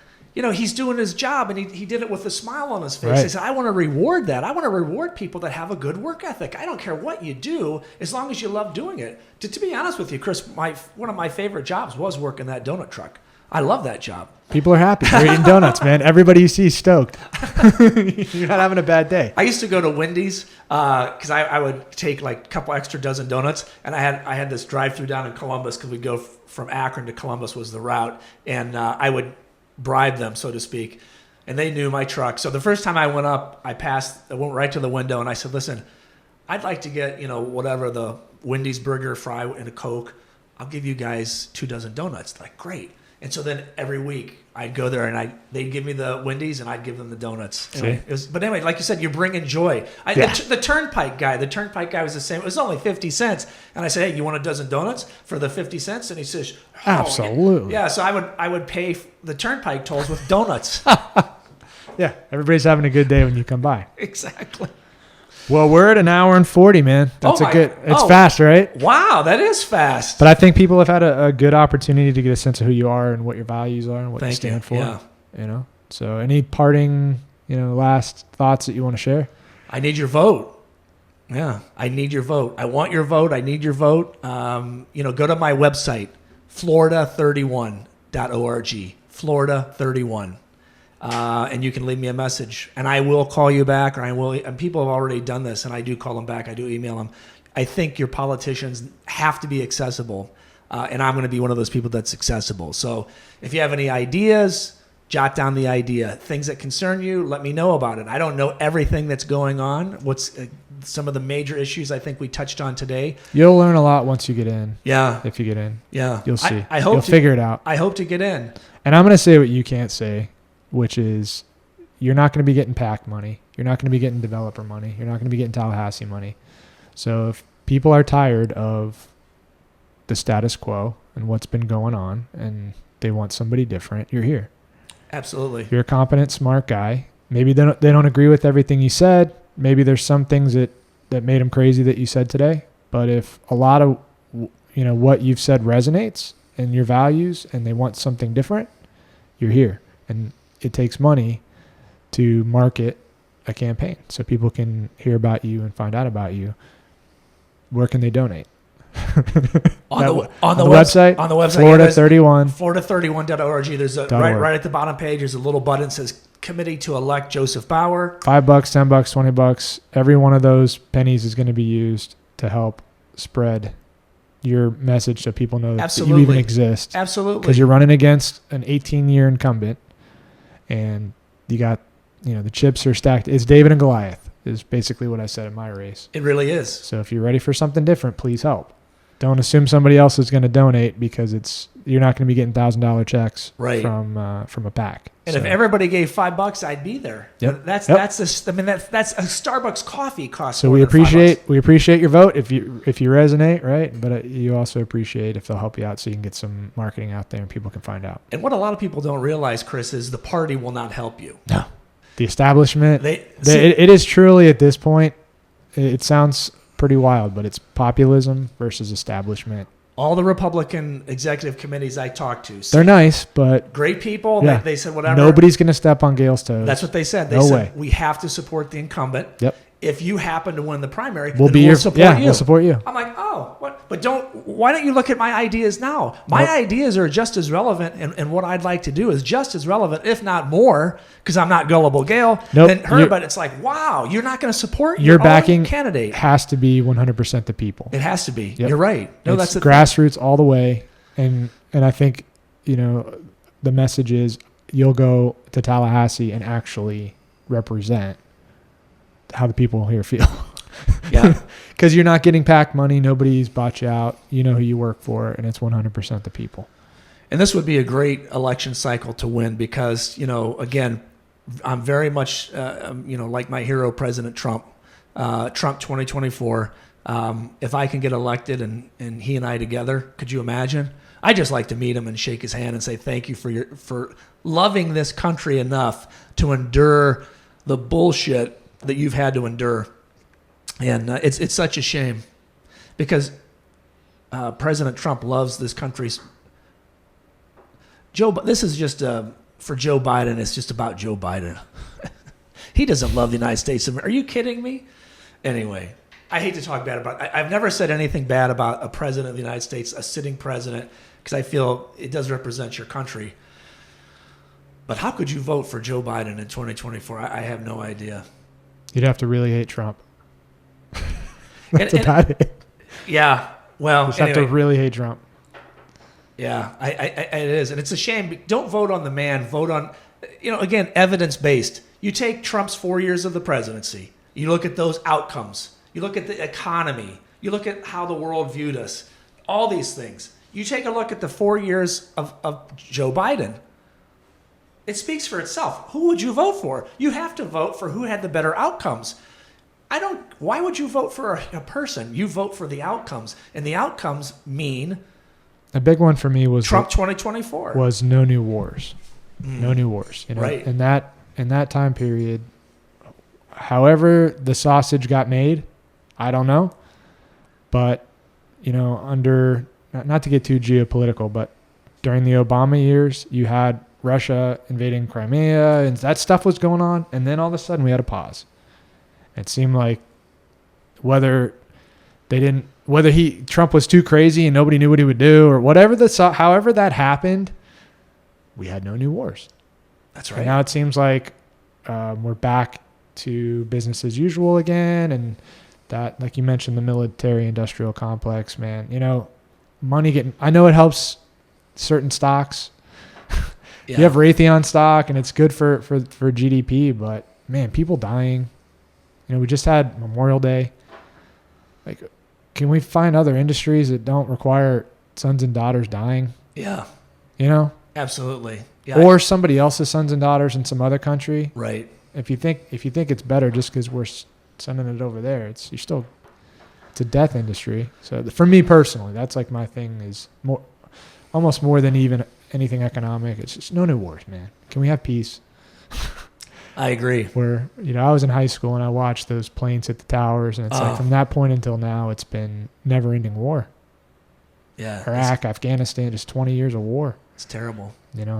He's doing his job, and he did it with a smile on his face. Right. He said, I want to reward that. I want to reward people that have a good work ethic. I don't care what you do, as long as you love doing it. To be honest with you, Chris, one of my favorite jobs was working that donut truck. I love that job. People are happy. They're eating donuts, man. Everybody you see is stoked. You're not having a bad day. I used to go to Wendy's because I would take like a couple extra dozen donuts, and I had this drive-through down in Columbus because we'd go from Akron to Columbus was the route, and I would bribe them, so to speak, and they knew my truck. So the first time I went up, I went right to the window, and I said, listen, I'd like to get, whatever, the Wendy's burger, fry, and a Coke. I'll give you guys 2 dozen donuts. They're like, great. And so then every week I'd go there, and they'd give me the Wendy's, and I'd give them the donuts. Anyway, but anyway, like you said, you're bringing joy. The Turnpike guy was the same. It was only 50 cents. And I said, hey, you want a dozen donuts for the 50 cents? And he says, absolutely. Yeah, so I would pay the Turnpike tolls with donuts. Yeah, everybody's having a good day when you come by. Exactly. Well, we're at an hour and 40, man. That's it's fast, right? Wow, that is fast. But I think people have had a good opportunity to get a sense of who you are and what your values are and what you stand for. Yeah. So any parting, last thoughts that you want to share? I need your vote. Yeah, I need your vote. I want your vote. I need your vote. Go to my website, florida31.org. Florida31. And you can leave me a message, and I will call you back, and people have already done this, and I do call them back. I do email them. I think your politicians have to be accessible, and I'm going to be one of those people that's accessible. So if you have any ideas, jot down the idea. Things that concern you, let me know about it. I don't know everything that's going on. What's some of the major issues I think we touched on today. You'll learn a lot once you get in. Yeah. If you get in. Yeah. You'll see. I hope you'll figure it out. I hope to get in. And I'm going to say what you can't say, which is you're not going to be getting PAC money. You're not going to be getting developer money. You're not going to be getting Tallahassee money. So if people are tired of the status quo and what's been going on and they want somebody different, you're here. Absolutely. You're a competent, smart guy. Maybe they don't agree with everything you said. Maybe there's some things that made them crazy that you said today. But if a lot of what you've said resonates and your values and they want something different, you're here. And it takes money to market a campaign so people can hear about you and find out about you. Where can they donate? on the website, Florida31. Florida31.org. There's right at the bottom page. There's a little button that says Committee to Elect Joseph Bauer. $5, $10, $20. Every one of those pennies is going to be used to help spread your message so people know that you even exist. Absolutely. Because you're running against an 18-year incumbent, and you got, the chips are stacked. It's David and Goliath is basically what I said in my race. It really is. So if you're ready for something different, please help. Don't assume somebody else is going to donate because you're not going to be getting $1,000 checks from a PAC. And if everybody gave $5, I'd be there. Yep. That's a Starbucks coffee cost. So we appreciate your vote if you resonate, right? But you also appreciate if they'll help you out so you can get some marketing out there and people can find out. And what a lot of people don't realize, Chris, is the party will not help you. No, the establishment. It is truly at this point. It sounds pretty wild, but it's populism versus establishment. All the Republican executive committees I talked to. They're nice, but... Great people. Yeah. They said whatever. Nobody's going to step on Gail's toes. That's what they said. They no said way. We have to support the incumbent. Yep. if you happen to win the primary, We'll then be we'll your support you. We'll support you. I'm like, oh, what? But why don't you look at my ideas now? My ideas are just as relevant, and what I'd like to do is just as relevant, if not more, because I'm not gullible Gail, than her. But it's like, wow, you're not going to support your backing own candidate. Has to be 100% the people. It has to be. Yep. You're right. No, it's that's the grassroots all the way. And I think, the message is you'll go to Tallahassee and actually represent how the people here feel. Yeah. Because you're not getting PAC money. Nobody's bought you out. You know who you work for, and it's 100% the people. And this would be a great election cycle to win because, again, I'm very much, like my hero, President Trump, Trump 2024. If I can get elected and he and I together, could you imagine? I just like to meet him and shake his hand and say thank you for loving this country enough to endure the bullshit that you've had to endure. And it's such a shame because President Trump loves this country's. This is just for Joe Biden. It's just about Joe Biden. He doesn't love the United States. Are you kidding me? Anyway, I hate to talk bad about it. I've never said anything bad about a president of the United States, a sitting president, because I feel it does represent your country. But how could you vote for Joe Biden in 2024? I have no idea. You'd have to really hate Trump. That's about it. Yeah. Well, you just have to really hate Trump. Yeah, it is. And it's a shame. Don't vote on the man. Vote on, again, evidence-based. You take Trump's 4 years of the presidency. You look at those outcomes. You look at the economy. You look at how the world viewed us. All these things. You take a look at the 4 years of Joe Biden. It speaks for itself. Who would you vote for? You have to vote for who had the better outcomes. Why would you vote for a person? You vote for the outcomes. And the outcomes mean... A big one for me was Trump 2024. Was no new wars. No new wars. Right. In that time period, however the sausage got made, I don't know. But, under, not to get too geopolitical, but during the Obama years, you had Russia invading Crimea, and that stuff was going on. And then all of a sudden we had a pause. It seemed like whether Trump was too crazy and nobody knew what he would do or however that happened, we had no new wars. That's right. And now it seems like we're back to business as usual again. And that, like you mentioned, the military industrial complex, man, I know it helps certain stocks. Yeah. You have Raytheon stock and it's good for GDP, but man, people dying. We just had Memorial Day. Like, can we find other industries that don't require sons and daughters dying? Yeah. Absolutely. Yeah. Or somebody else's sons and daughters in some other country. Right. If you think it's better just because we're sending it over there, it's a death industry. So for me personally, that's like my thing is almost more than even anything economic. It's just no new wars, man. Can we have peace? I agree. Where, I was in high school and I watched those planes hit the towers, and it's like from that point until now, it's been never-ending war. Yeah. Iraq, Afghanistan, just 20 years of war. It's terrible.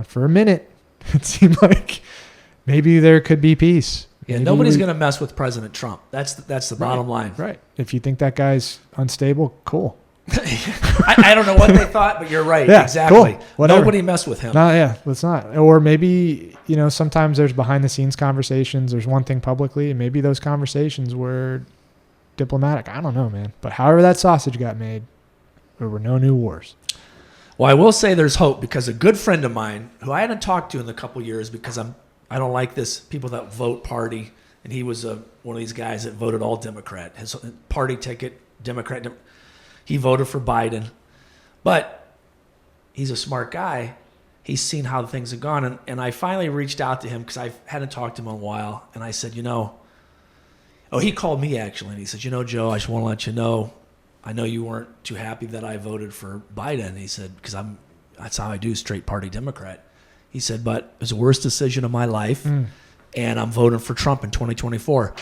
For a minute, it seemed like maybe there could be peace. Yeah, nobody's going to mess with President Trump. That's the bottom line. Right. If you think that guy's unstable, cool. I don't know what they thought, but you're right. Yeah, exactly. Cool. Whatever. Nobody mess with him. Let's not. Or maybe, sometimes there's behind the scenes conversations. There's one thing publicly, and maybe those conversations were diplomatic. I don't know, man. But however that sausage got made, there were no new wars. Well, I will say there's hope because a good friend of mine who I hadn't talked to in a couple years because I don't like this people that vote party, and he was one of these guys that voted all Democrat. His party ticket, Democrat. He voted for Biden, but he's a smart guy. He's seen how things have gone, and I finally reached out to him because I hadn't talked to him in a while, and I said, he called me actually, and he said, Joe, I just want to let you know, I know you weren't too happy that I voted for Biden. He said, because that's how I do, straight party Democrat. He said, but it was the worst decision of my life, and I'm voting for Trump in 2024.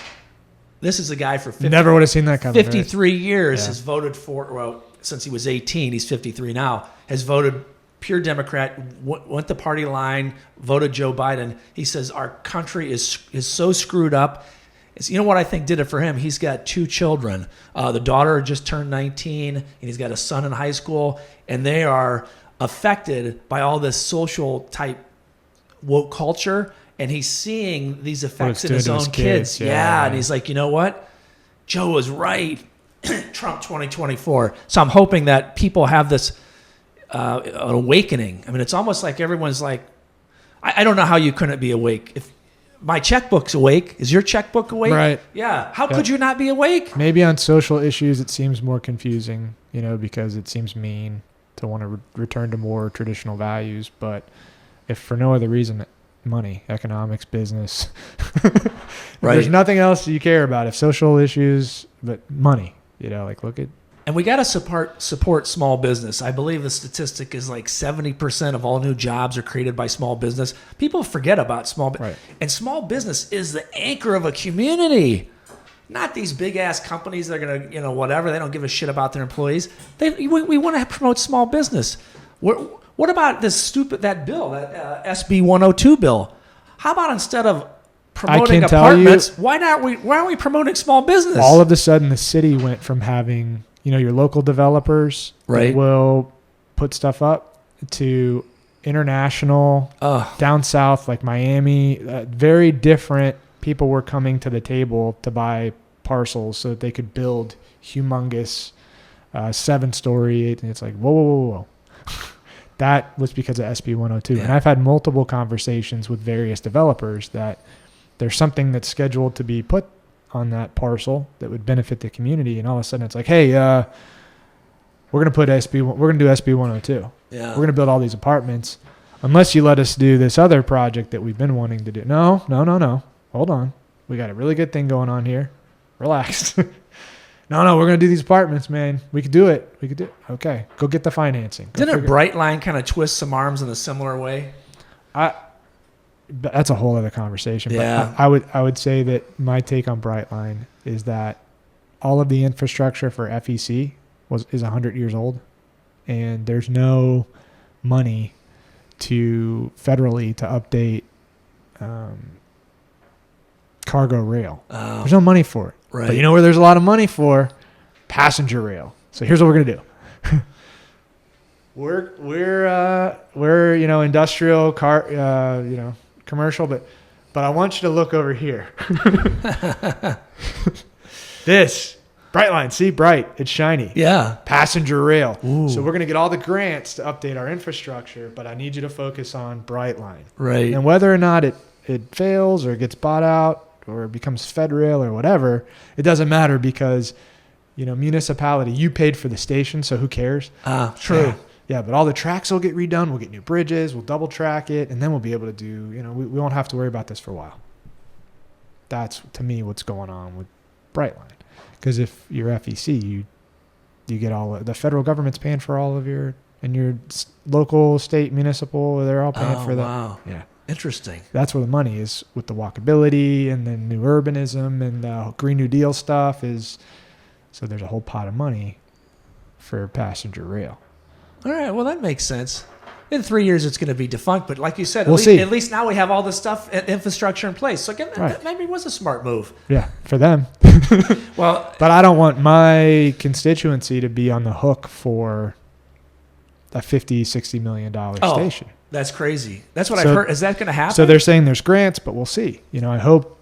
This is a guy for never would have seen that coming. 53 years has voted for, since he was 18, he's 53 now, has voted pure Democrat, went the party line, voted Joe Biden. He says our country is so screwed up. You know what I think did it for him? He's got 2 children. The daughter just turned 19, and he's got a son in high school, and they are affected by all this social type woke culture, and he's seeing these effects in his own kids. Yeah, and he's like, you know what? Joe was right. Trump 2024. So I'm hoping that people have this an awakening. I mean, it's almost like everyone's like, I don't know how you couldn't be awake. If my checkbook's awake, is your checkbook awake? Right. Yeah. How could you not be awake? Maybe on social issues it seems more confusing, because it seems mean to want to return to more traditional values. But if for no other reason, money, economics, business, right. There's nothing else you care about. If social issues, but money, look at. And we got to support small business. I believe the statistic is like 70% of all new jobs are created by small business. People forget about small business. Right. And small business is the anchor of a community. Not these big ass companies that are going to, whatever. They don't give a shit about their employees. We want to promote small business. What about that bill, that SB 102 bill? How about instead of promoting apartments, why aren't we promoting small business? All of a sudden, the city went from having your local developers right. that will put stuff up to international down south like Miami. Very different people were coming to the table to buy parcels so that they could build humongous 7-story. And it's like, whoa. That was because of SB 102. Yeah. And I've had multiple conversations with various developers that there's something that's scheduled to be put on that parcel that would benefit the community, and all of a sudden it's like, hey, we're gonna do SB 102. Yeah, we're gonna build all these apartments, unless you let us do this other project that we've been wanting to do. No. Hold on, we got a really good thing going on here. Relax. No, we're gonna do these apartments, man. We could do it. Okay, go get the financing. Didn't Brightline kind of twist some arms in a similar way? But that's a whole other conversation. Yeah. But I would say that my take on Brightline is that all of the infrastructure for FEC is 100 years old, and there's no money federally to update cargo rail. Oh. There's no money for it. Right. But you know where there's a lot of money for? Passenger rail. So here's what we're gonna do. We're industrial car commercial, but I want you to look over here. This Brightline, see, bright, it's shiny. Yeah. Passenger rail. Ooh. So we're going to get all the grants to update our infrastructure, but I need you to focus on Brightline. Right. And whether or not it fails or gets bought out or becomes FedRail or whatever, it doesn't matter because, municipality, you paid for the station, so who cares? True. Yeah, but all the tracks will get redone. We'll get new bridges. We'll double track it, and then we'll be able to do. We won't have to worry about this for a while. That's to me what's going on with Brightline, because if you're FEC, you get all the federal government's paying for all of your local, state, municipal. They're all paying for that. Wow. Yeah, interesting. That's where the money is with the walkability and then new urbanism and Green New Deal stuff is. So there's a whole pot of money for passenger rail. All right, well, that makes sense. In 3 years, it's going to be defunct, but like you said, We'll see. At least now we have all this stuff, infrastructure in place. So again, Right. that maybe was a smart move. Yeah, for them. Well, but I don't want my constituency to be on the hook for a $50-60 million station. That's crazy. That's what I've heard. Is that going to happen? So they're saying there's grants, but we'll see. I hope.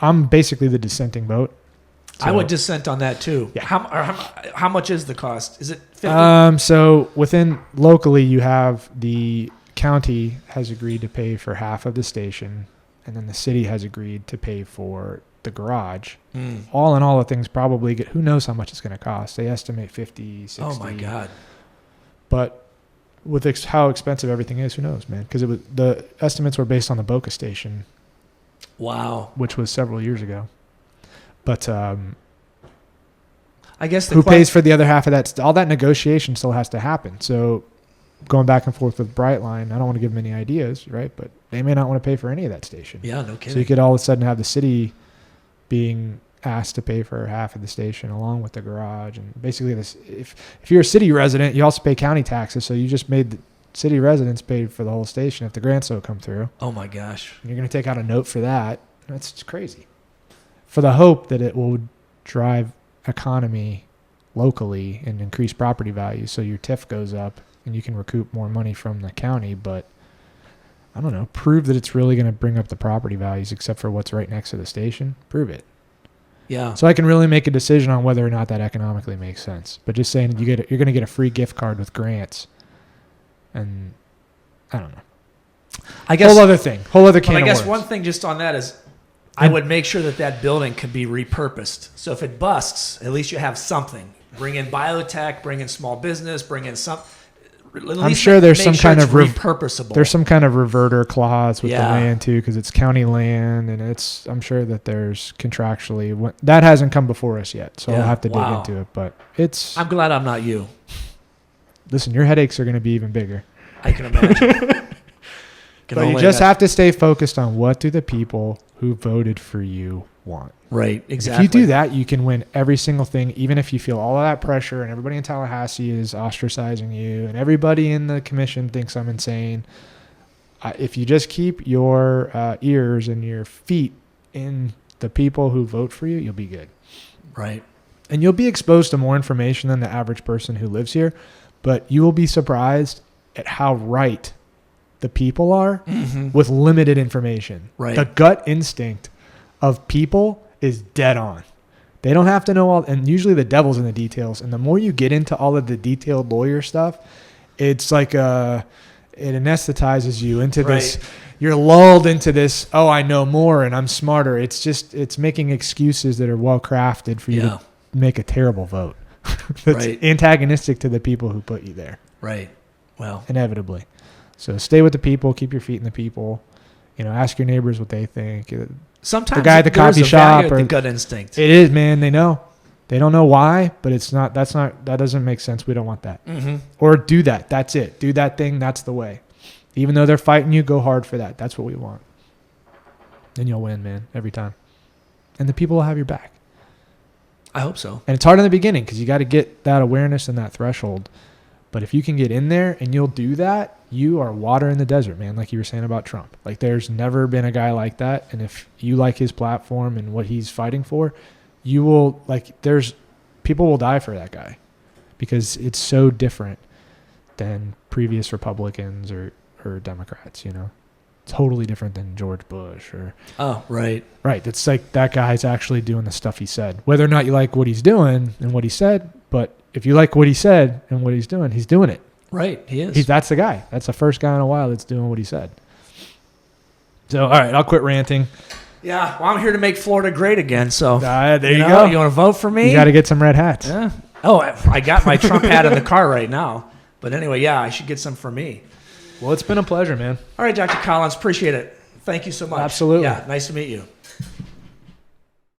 I'm basically the dissenting vote. So, I would dissent on that too. Yeah. How much is the cost? Is it 50? So within locally, you have the county has agreed to pay for half of the station, and then the city has agreed to pay for the garage. All in all, the things probably who knows how much it's going to cost. They estimate 50, 60. Oh my God. But with how expensive everything is, who knows, man? Because the estimates were based on the Boca station. Wow. Which was several years ago. But I guess who pays for the other half of that? All that negotiation still has to happen. So going back and forth with Brightline, I don't want to give them any ideas, right? But they may not want to pay for any of that station. Yeah, no kidding. So you could all of a sudden have the city being asked to pay for half of the station along with the garage. And basically, if you're a city resident, you also pay county taxes. So you just made the city residents pay for the whole station if the grants don't come through. Oh my gosh. And you're going to take out a note for that. That's just crazy. for the hope that it will drive economy locally and increase property value, so your TIF goes up and you can recoup more money from the county. But I don't know, prove that it's really going to bring up the property values except for what's right next to the station. Prove it. Yeah. So I can really make a decision on whether or not that economically makes sense. But just saying you're going to get a free gift card with grants, and I don't know. I guess whole other thing, whole other can But I of guess worms. one thing just on that is I would make sure that building can be repurposed. So if it busts, at least you have something. Bring in biotech, bring in small business, bring in some. I'm sure there's some kind of repurposable. There's some kind of reverter clause with the Yeah. land too, because it's county land, and I'm sure that there's contractually that hasn't come before us yet, so Yeah. I'll have to dig Wow. into it. But it's I'm glad I'm not you. listen, your headaches are going to be even bigger. I can imagine. But you just have to stay focused on what do the people who voted for you want. Right, exactly. If you do that, you can win every single thing, even if you feel all of that pressure and everybody in Tallahassee is ostracizing you and everybody in the commission thinks I'm insane. If you just keep your ears and your feet in the people who vote for you, you'll be good. Right. And you'll be exposed to more information than the average person who lives here, but you will be surprised at how right the people are with limited information. Right. The gut instinct of people is dead on. They don't have to know all, and usually the devil's in the details. And the more you get into all of the detailed lawyer stuff, it's like it anesthetizes you into this. You're lulled into this, oh, I know more and I'm smarter. It's making excuses that are well crafted for you to make a terrible vote. That's antagonistic to the people who put you there. Right. Well, inevitably. So stay with the people, keep your feet in the people, ask your neighbors what they think. Sometimes the guy at the coffee shop or the gut instinct. It is, man. They know. They don't know why, but that doesn't make sense. We don't want that. Or do that. That's it. Do that thing. That's the way. Even though they're fighting you, go hard for that. That's what we want. And you'll win, man, every time. And the people will have your back. I hope so. And it's hard in the beginning because you got to get that awareness and that threshold. But if you can get in there and you'll do that, you are water in the desert, man, like you were saying about Trump. Like there's never been a guy like that. And if you like his platform and what he's fighting for, you will, people will die for that guy because it's so different than previous Republicans or Democrats, Totally different than George Bush or. Oh, right. Right. It's like that guy's actually doing the stuff he said. Whether or not you like what he's doing and what he said, but if you like what he said and what he's doing it. Right, he is. That's the guy. That's the first guy in a while that's doing what he said. So, all right, I'll quit ranting. Yeah, well, I'm here to make Florida great again. So there you go. You want to vote for me? You got to get some red hats. Yeah. Oh, I got my Trump hat in the car right now. But anyway, yeah, I should get some for me. Well, it's been a pleasure, man. All right, Dr. Collins, appreciate it. Thank you so much. Absolutely. Yeah, nice to meet you.